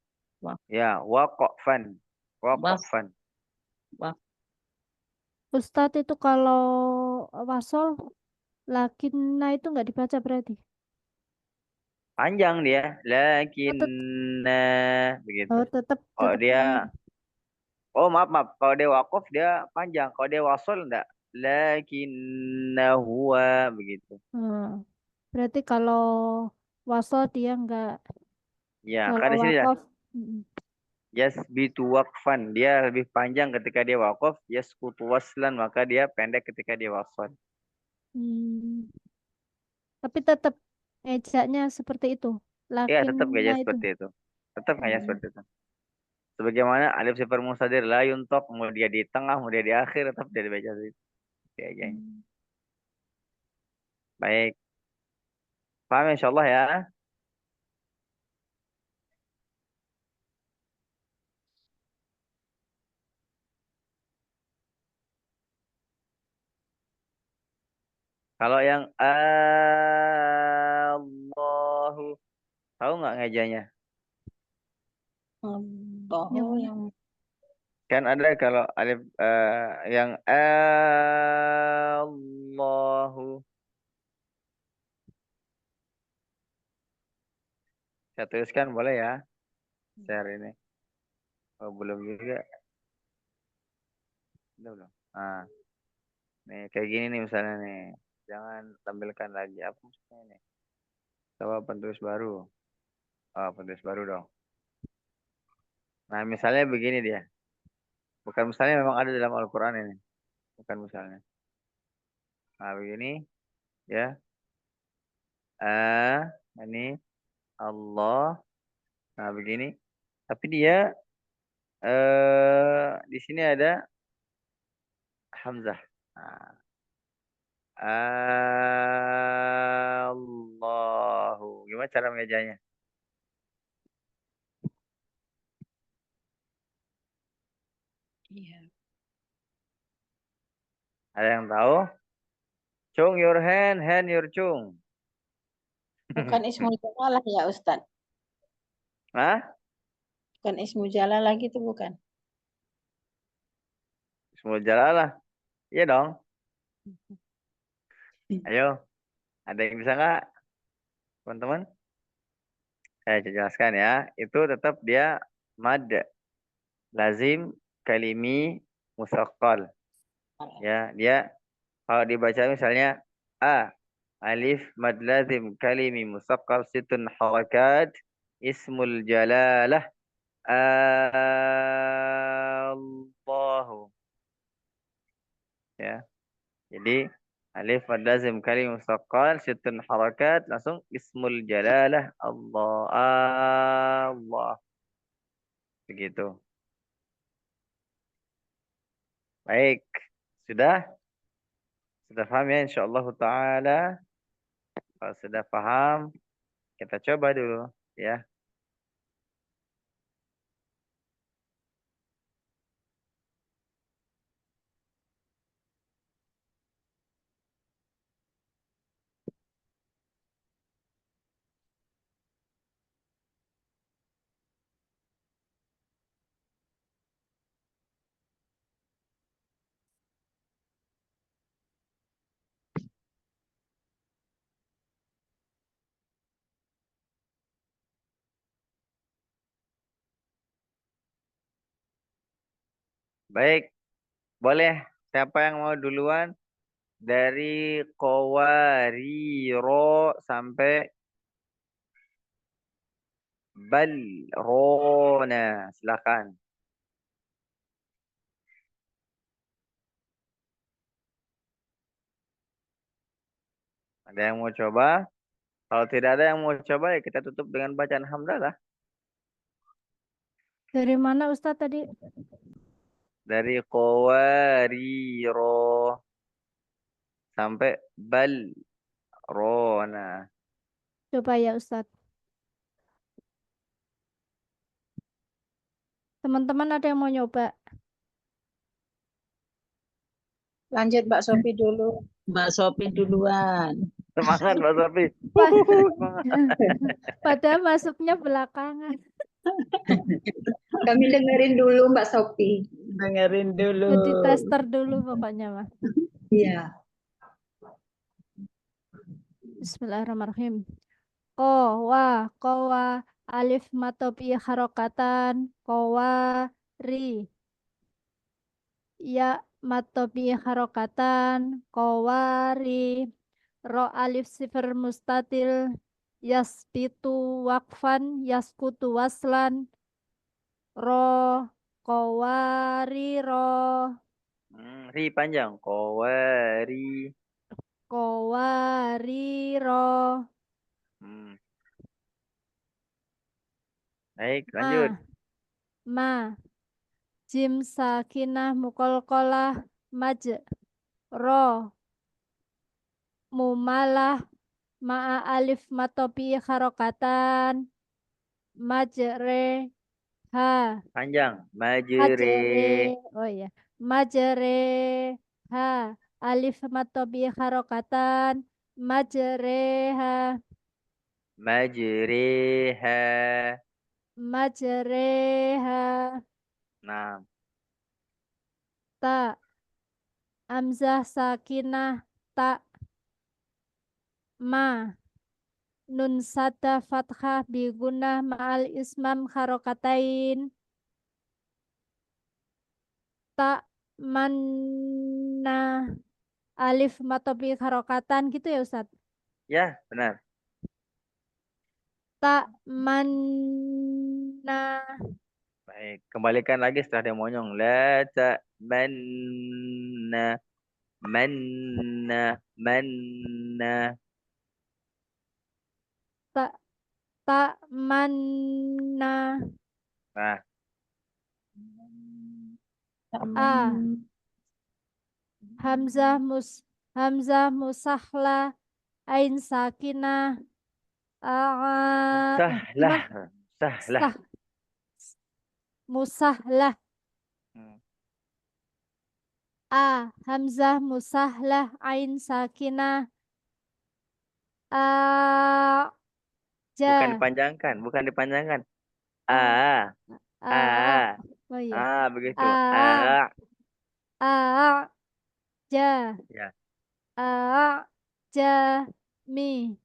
Ya, waqfan. Waqfan. Ustadz itu kalau wasol lakinna itu nggak dibaca berarti. Panjang dia. Lakinna begitu. Oh, tetap Kalau dia panjang. maaf. Kalau dia waqaf dia panjang. Kalau dia wasol enggak. Lakinna huwa begitu. Berarti kalau wasol dia nggak. Ya, Kalau kan di sini ya. wakof, Yasbitu waqfan. Dia lebih panjang ketika dia waqaf. Yaskutu waslan. Maka dia pendek ketika dia wasol. Tapi tetap ejaknya seperti itu. Ya, tetap Lakinnya gaya itu. seperti itu. Tetap gaya seperti itu. Sebagaimana alif sifar mustadir la yuntok. Mau dia di tengah, mau dia di akhir. Tetap dia dibaca seperti itu. Gayanya. Baik. Paham insyaAllah ya. Kalau yang Allahu. Tahu nggak ngejanya? Allah yang Kan ada kalau alif yang Allahu. Saya tuliskan boleh ya? Share ini. Oh, belum juga. Udah belum? Nah, nih kayak gini nih misalnya nih. Jangan tampilkan lagi. Apa maksudnya ini? Coba penulis baru. Oh, penulis baru dong. Nah, misalnya begini dia. Bukan misalnya memang ada dalam Al-Quran ini. Bukan misalnya. Nah, begini. Ya. Ini Allah. Nah, begini. Tapi dia di sini ada Hamzah. Nah, Allahu. Gimana cara mengejanya? iya. Ada yang tahu? Chung your hand your chung. Bukan ismul jalalah ya Ustaz. Hah? Bukan ismul jalalah gitu bukan. Semua jalalah. Iya dong. Ayo. Ada yang bisa nggak? Teman-teman? Saya jelaskan ya. Itu tetap dia mad. Lazim kalimi musaqqal. Ya, dia kalau dibaca misalnya alif mad lazim kalimi musaqqal situn harakat ismul jalalah Allahu. Ya. Jadi alif mad lazim kalim musaqqal situn harakat langsung ismul jalalah Allah. Begitu. Baik. Sudah? Sudah paham ya insyaallah taala. Kalau sudah paham, kita coba dulu ya. Baik, boleh. Siapa yang mau duluan? Dari qawariro sampai balrona. Silakan. Ada yang mau coba? Kalau tidak ada yang mau coba, ya kita tutup dengan bacaan hamdalah. Dari mana Ustadz tadi? Dari qawariro sampai balrona. Coba ya Ustadz. Teman-teman ada yang mau nyoba? Lanjut Mbak Sofi dulu. Mbak Sopi duluan. Semangat Mbak Sofi. Semangat. Padahal masuknya belakangan. Kami dengerin dulu Mbak Sopi. Dengerin dulu. Jadi tester dulu pokoknya mah. Iya. Bismillahirrahmanirrahim. Kowa, alif matopi harokatan, ri. Ya matopi harokatan, ri. Ro alif sifar mustatil, yasbitu wakfan, yaskutu waslan, ro, ro. Ri panjang. Ro. Baik, lanjut. Ma. Jim sakinah mukolkolah maj. Ro. Mumalah ma'a alif matopi harokatan. Majre. Ha. Panjang. Majre. Oh iya. Majre. Ha. Alif matopi harokatan. Majreha. Majriha. Majreha. Nah, Ta. Hamzah sakinah ta. Ma. Nun sada fathah bi gunnah ma'al ismam harokatain. Ta. Manna. Alif matobi harokatan gitu ya Ustaz. ya benar. Ta. Manna. Baik, kembalikan lagi setelah dia monyong. La ta'manna. Manna. Ta. Manna. Nah, A. Hamzah musahla ain sakinah. sahlah. Sah. Musahlah. A. Hamzah musahlah ain sakinah. Bukan Ja. dipanjangkan. A. Oh iya. Begitu. Ja. Ya. Jami.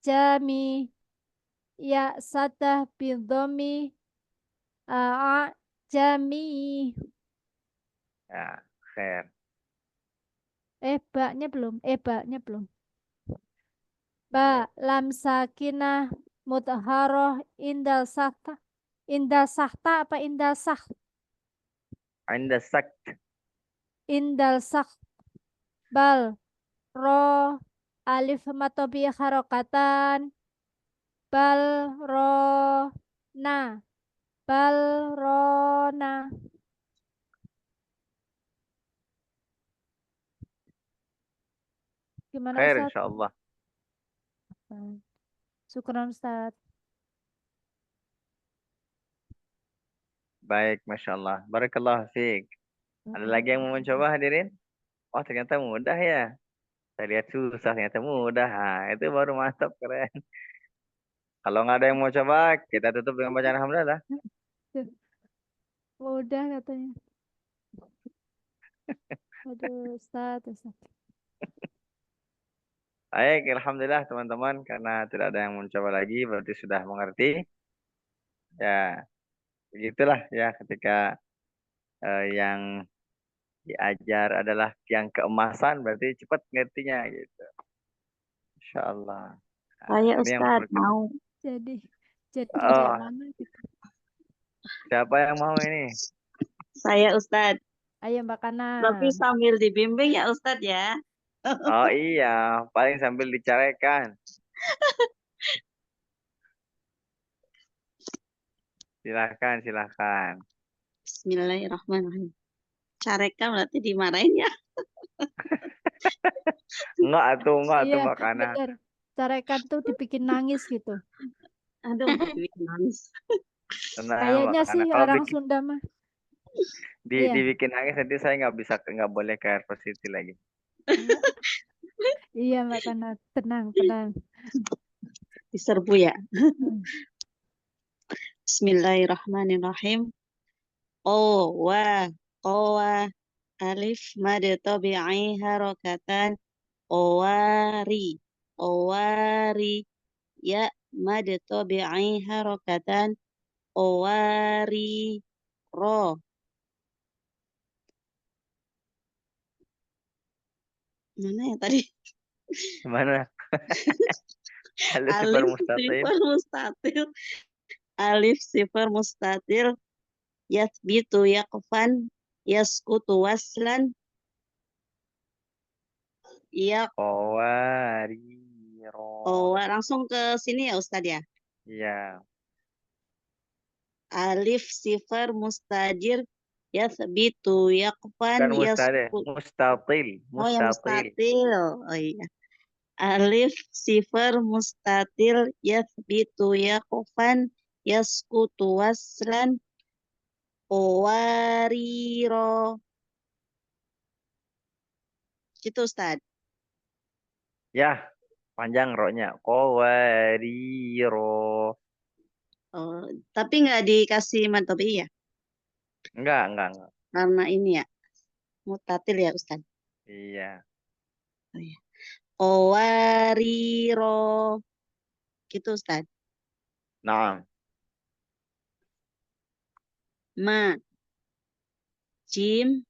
Jami. Ya sadah bidomi. Jami. Ya, khair. Baknya belum. Ba. Lam sakinah mutharoh indal sahta. Indal sahta apa indal sah? Anda sakt. Indal sah. Bal. Ro. Alif matobi harokatan. Bal. Ro. Na. Bal. Ro. Na. Gimana Khair Ustaz? insyaallah. Syukran Ustaz. Baik, Masya Allah. Barakallahu fiik. Ada lagi yang mau mencoba hadirin? Oh, ternyata mudah ya. Saya lihat susah, ternyata mudah. Itu baru mantap, keren. Kalau nggak ada yang mau coba, kita tutup dengan bacaan alhamdulillah. Mudah katanya. Aduh, Ustaz. Baik, alhamdulillah teman-teman. Karena tidak ada yang mencoba lagi, berarti sudah mengerti. Ya, begitulah ya ketika yang diajar adalah yang keemasan, berarti cepat ngertinya gitu. Insya Allah. Saya Ini yang Ustadz mau. Jadi Oh, mana gitu. siapa yang mau ini? Saya Ustadz. Ayo Mbak Kana. Tapi sambil dibimbing ya Ustadz ya. Oh iya, paling sambil dicarekan. Silahkan, silahkan. Bismillahirrahmanirrahim. Carekan berarti dimarahin ya. Enggak tuh Iya, Mbak Kana. bener. Carekan tuh dibikin nangis gitu. Aduh, bikin nangis. Tenang, Kayaknya Mbak Kana. sih Kalau orang Sunda mah. Iya. dibikin nangis nanti saya nggak boleh ke air City lagi. Iya Mbak Kana, tenang. Diserbu ya. Bismillahirrahmanirrahim. Qawa alif mad tabi'i harakatan qawari ya mad tabi'i harakatan qawari ro. Mana ya tadi? Gimana? Alif sifar mustatil. Alif sifar mustatil yathbitu yaqfan yaskutu waslan ya. Qawariro. Langsung ke sini ya Ustadz ya. Iya. Alif sifar mustadir yathbitu yaqfan Bukan mustatil. yaskutu. Mustatil. Oh ya mustatil. Oh iya. Alif sifar mustatil yathbitu yaqfan yaskutu waslan qawariro. Gitu Ustadz. Ya, panjang roknya. Qawariro. Oh, tapi nggak dikasih matobi ya? Enggak. Karena ini ya, mutatil ya Ustaz. Iya. Oh, iya. Qawariro. Gitu Ustaz. Nah, Ma. Jim.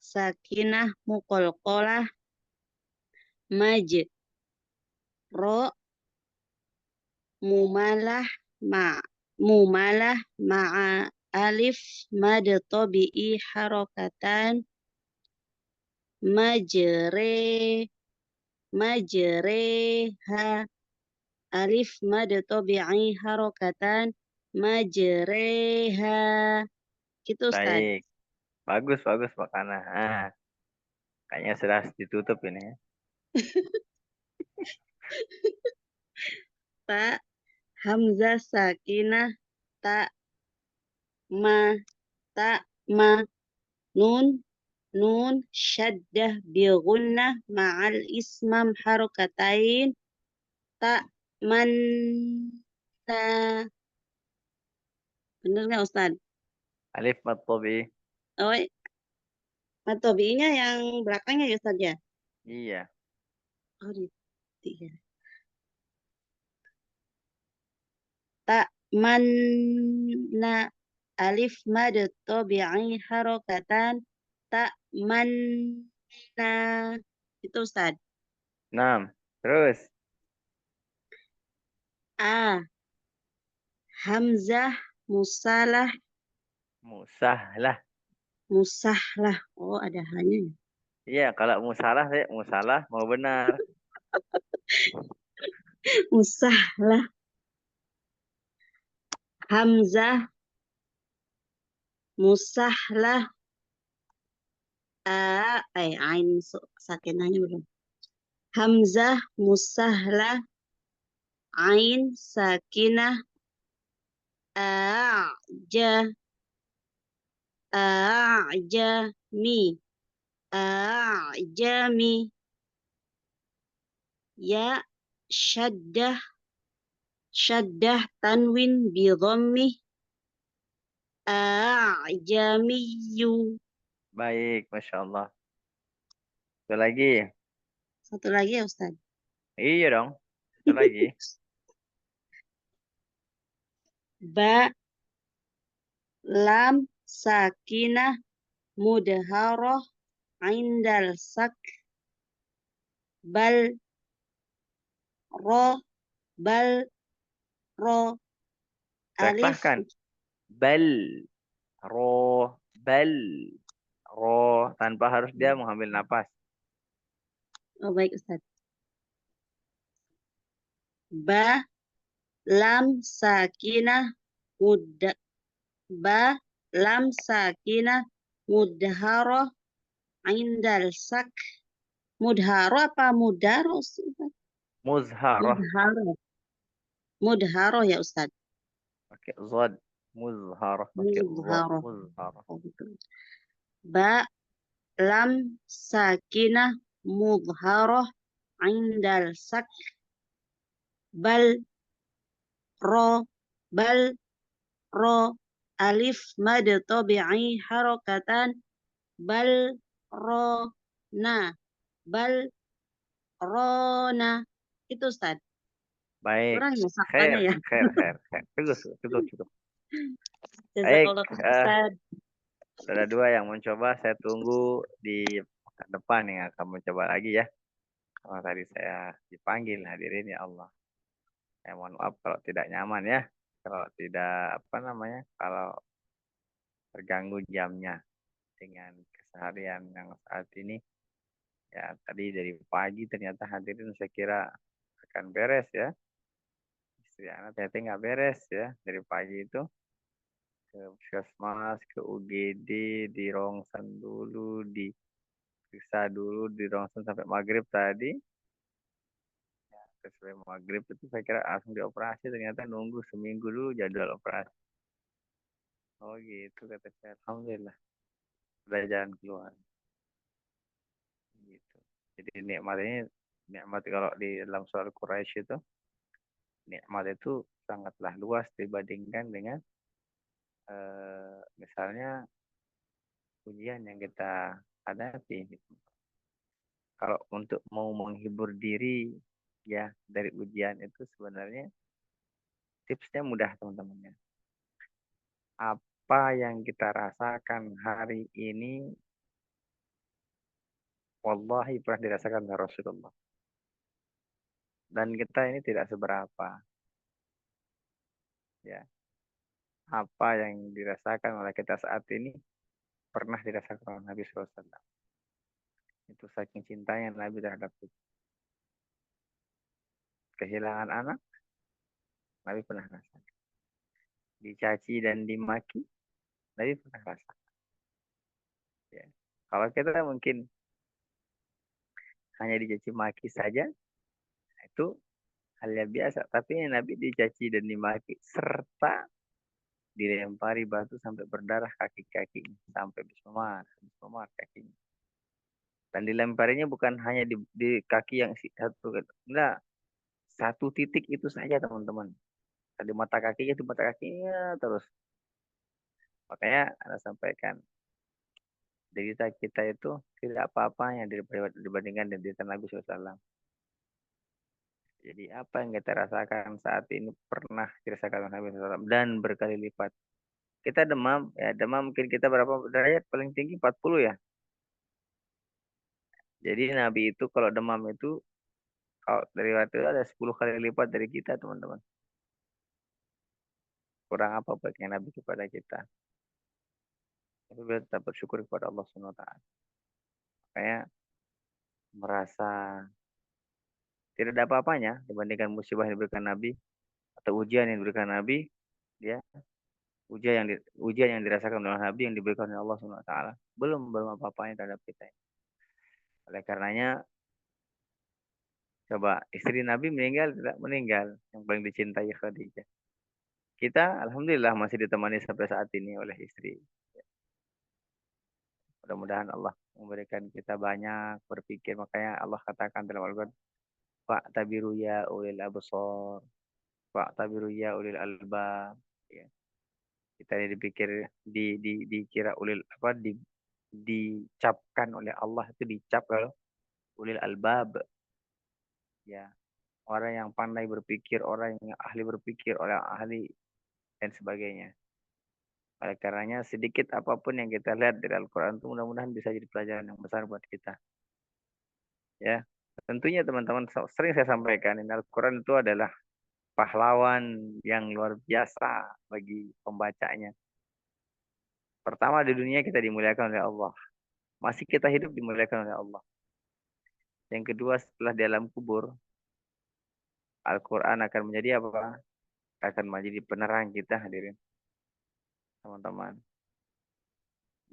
Sakinah muqalqalah. Maj. Ro. Mumalah. Mumalah ma'a alif mad tabi'i harakatan majreha alif mad tabi'i harakatan majreha. Gitu Ustaz. baik. Bagus Mbak Kana. Kayaknya sudah ditutup ini ya. Ta hamzah sakinah ta ma nun syaddah bi gunnah ma'al ismam harakatain ta manna. Bener nggak Ustaz? Alif mad tabi'i. Oh, matobi'nya yang belakangnya ya Ustaz ya? Iya. Oh, di tiga. Ta manna alif mad tabi'i harakatan ta manna. Itu Ustaz. 6. Terus. A. Hamzah musahlah. Oh, ada hanya. Iya, kalau musalah mau benar. Musahlah. Hamzah musahlah. Ain sakinahnya belum. Hamzah musahlah, ain sakinah, a'jami, a'jami, ya syaddah, tanwin bi dhammih, a'jamiyyu. Baik, Masya Allah. Satu lagi. Satu lagi ya Ustaz. Iya dong. Satu lagi. Ba lam sakinah mudharah indal sak, bal ro Saya alif. kelaskan. Bal. Roh. Bal. Roh. Tanpa harus dia mengambil napas. Oh baik Ustaz. Ba lam sakinah mudharah indal sak. Mudharah apa mudharo? Muzharah. Mudharah ya Ustaz. Pakai zad. Muzharah. Pakai zad. Mudharah. Muzharah. Oh, betul. Ba lam sakinah mudharah indal sak, bal ro alif mad tabi'i harakatan, bal rona. Itu Ustaz. Baik. Kurang ya Khair. saklanya ya. Cukup. Baik. Jazakallah Ustaz. Ada 2 yang mencoba. Saya tunggu di depan yang akan mencoba lagi ya. Kalau tadi saya dipanggil hadirin ya Allah. Saya mohon maaf kalau tidak nyaman ya. Kalau tidak kalau terganggu jamnya dengan keseharian yang saat ini. Ya tadi dari pagi ternyata hadirin saya kira akan beres ya. Istri anak ternyata nggak beres ya. Dari pagi itu ke puskesmas, ke UGD, di rongsen dulu, diperiksa dulu, di rongsen sampai maghrib tadi. Sesuai maghrib itu saya kira langsung dioperasi, ternyata nunggu seminggu dulu jadwal operasi. Oh gitu kata saya. Alhamdulillah sudah jalan keluar. Gitu. Jadi nikmat kalau di dalam surah Quraisy itu nikmat itu sangatlah luas dibandingkan dengan misalnya ujian yang kita hadapi. Kalau untuk mau menghibur diri ya dari ujian itu sebenarnya tipsnya mudah teman-teman ya. Apa yang kita rasakan hari ini wallahi pernah dirasakan oleh Rasulullah. Dan kita ini tidak seberapa. Ya. Apa yang dirasakan oleh kita saat ini pernah dirasakan oleh Nabi SAW. Itu saking cintanya Nabi terhadap kita. Kehilangan anak, Nabi pernah rasakan. Dicaci dan dimaki, Nabi pernah rasakan. Ya. Kalau kita mungkin hanya dicaci maki saja, itu hal yang biasa. Tapi Nabi dicaci dan dimaki serta dilempari batu sampai berdarah kaki-kakinya, sampai bersemar kakinya. Dan dilemparinya bukan hanya di kaki yang satu, enggak, satu titik itu saja teman-teman. Di mata kakinya terus. Makanya Anda sampaikan, derita kita itu tidak apa-apanya dibandingkan derita Nabi SAW. Jadi apa yang kita rasakan saat ini pernah dirasakan oleh Nabi SAW dan berkali lipat. Kita demam, ya demam mungkin kita berapa derajat paling tinggi 40 ya. Jadi Nabi itu kalau demam itu kalau dari waktu itu ada 10 kali lipat dari kita teman-teman. Kurang apa baiknya Nabi kepada kita. Tapi kita tetap bersyukur kepada Allah SWT. Makanya merasa tidak ada apa-apanya dibandingkan musibah yang diberikan Nabi atau ujian yang diberikan Nabi, ya. Ujian yang dirasakan oleh Nabi yang diberikan oleh Allah SWT belum apa-apanya terhadap kita. Oleh karenanya Coba istri Nabi meninggal tidak meninggal, yang paling dicintai Khadijah. Kita alhamdulillah masih ditemani sampai saat ini oleh istri. Mudah-mudahan Allah memberikan kita banyak berpikir. Makanya Allah katakan dalam Al-Quran, fa'tabiru ya ulil absar, fa'tabiru ya ulil albab. Ya. Kita ini dipikir dikira ulil apa dicapkan oleh Allah itu dicap kalau ulil albab. Ya, orang yang pandai berpikir, orang yang ahli berpikir, orang ahli dan sebagainya. Oleh karenanya sedikit apapun yang kita lihat dari Al-Quran itu mudah-mudahan bisa jadi pelajaran yang besar buat kita. Ya, tentunya teman-teman sering saya sampaikan ini Al-Quran itu adalah pahlawan yang luar biasa bagi pembacanya. Pertama di dunia kita dimuliakan oleh Allah. Masih kita hidup dimuliakan oleh Allah. Yang kedua setelah di alam kubur, Al-Quran akan menjadi apa? Akan menjadi penerang kita hadirin. Teman-teman.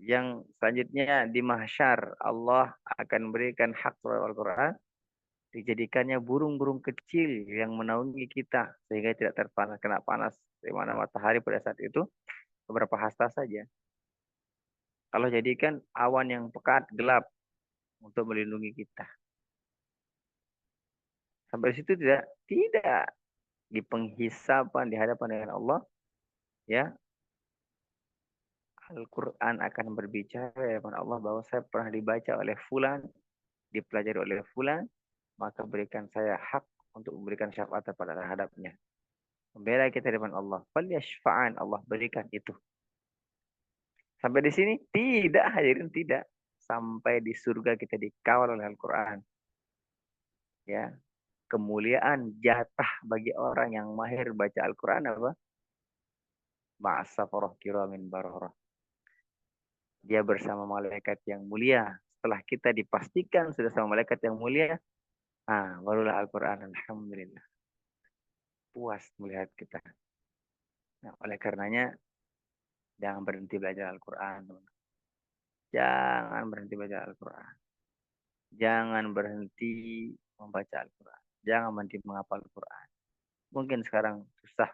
Yang selanjutnya di mahsyar Allah akan memberikan hak terhadap Al-Quran, dijadikannya burung-burung kecil yang menaungi kita sehingga tidak terpanas kena panas di mana matahari pada saat itu beberapa hasta saja. Kalau jadikan awan yang pekat gelap untuk melindungi kita. Sampai situ tidak di penghisapan di hadapan dengan Allah, ya. Al-Quran akan berbicara ya Allah bahwa saya pernah dibaca oleh fulan, dipelajari oleh fulan, maka berikan saya hak untuk memberikan syafaat pada terhadapnya. Membela kita di depan Allah. Falyashfa'an, Allah berikan itu. Sampai di sini tidak, hadirin, tidak. Sampai di surga kita dikawal oleh Al-Quran. Ya, kemuliaan jatah bagi orang yang mahir baca Al-Quran apa? Ma'asafarah kiramin bararah. Dia bersama malaikat yang mulia. Setelah kita dipastikan sudah sama malaikat yang mulia, barulah Al-Quran. Alhamdulillah. Puas melihat kita. Nah, oleh karenanya, jangan berhenti belajar Al-Quran. Jangan berhenti belajar Al-Quran. Jangan berhenti membaca Al-Quran. Jangan berhenti menghafal Al-Quran. Mungkin sekarang susah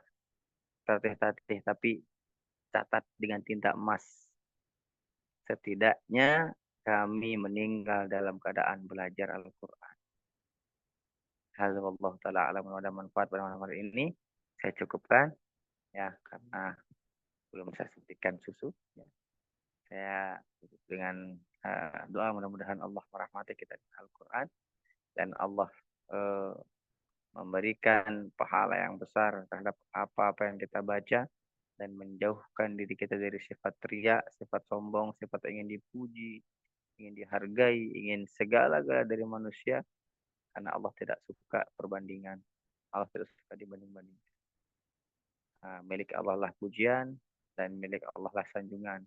tertatih, tapi catat dengan tinta emas. Setidaknya kami meninggal dalam keadaan belajar Al-Quran. Alhamdulillah ta'ala alam ada manfaat pada malam hari ini. Saya cukupkan ya karena belum saya suntikan susu. Ya. Saya tutup dengan doa mudah-mudahan Allah merahmati kita dengan Al-Quran dan Allah memberikan pahala yang besar terhadap apa-apa yang kita baca dan menjauhkan diri kita dari sifat riya, sifat sombong, sifat ingin dipuji, ingin dihargai, ingin segala-gala dari manusia, karena Allah tidak suka perbandingan. Allah tidak suka dibanding-bandingkan. Milik Allah lah pujian dan milik Allah lah sanjungan.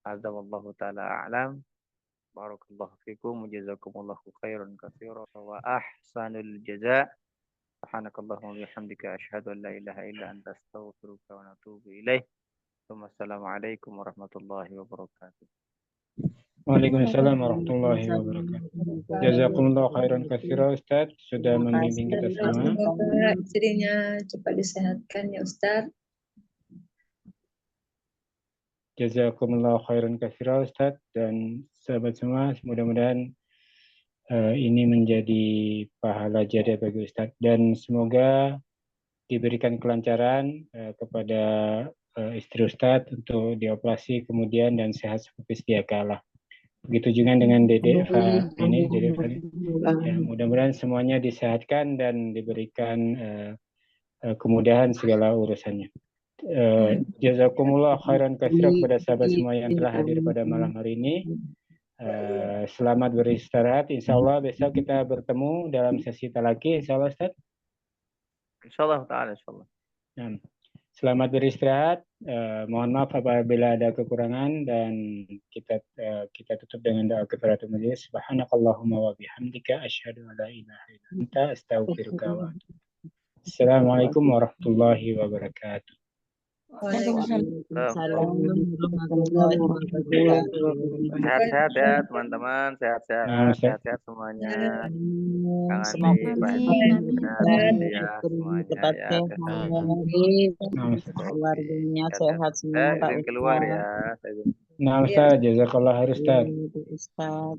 Hadza wallahu taala a'lam. Barakallahu fikum, jazakumullahu khairan katsiran wa ahsanul jazaa. Subhanakallahumma wa bihamdika asyhadu an la ilaha illa anta astaghfiruka wa atubu ilaik. Wassalamualaikum warahmatullahi wabarakatuh. Waalaikumsalam warahmatullahi wabarakatuh. Jazakumullah khairan katsira Ustaz sudah membimbing kita semua. Semoga istrinya cepat disehatkan ya Ustaz. Jazakumullah khairan katsira Ustaz dan sahabat semua, mudah-mudahan ini menjadi pahala jariah bagi Ustaz dan semoga diberikan kelancaran kepada istri Ustaz untuk dioperasi kemudian dan sehat seperti sedia kala. Begitu juga dengan Dede Eva ini, Dede Eva. Ya, mudah-mudahan semuanya disehatkan dan diberikan kemudahan segala urusannya. Jazakumullah khairan katsira kepada sahabat semua yang telah hadir pada malam hari ini. Selamat beristirahat. Insya Allah besok kita bertemu dalam sesi talaki. Insya Allah Ustaz. Insyaallah ta'ala, insyaallah. Selamat beristirahat. Mohon maaf apabila ada kekurangan dan kita tutup dengan doa kifaratul majlis. Subhanakallahumma wa bihamdika asyhadu an la ilaha illa anta astaghfiruka wa atubu. Assalamualaikum warahmatullahi wabarakatuh. Waalaikumsalam warahmatullahi wabarakatuh. Sehat-sehat ya teman-teman, Nah, sehat-sehat, Ustaz. sehat-sehat semuanya. Kang Semoga Andi, Pak Amin, Haji, amin. ya semuanya cepat ya, sehat. Nah, Ustaz. Keluarganya sehat-sehat. sehat Saya semua, Pak izin keluar Ustaz. ya. Saya izin. Nah, Ustaz, jazakallah khair, Ustaz. Ustaz.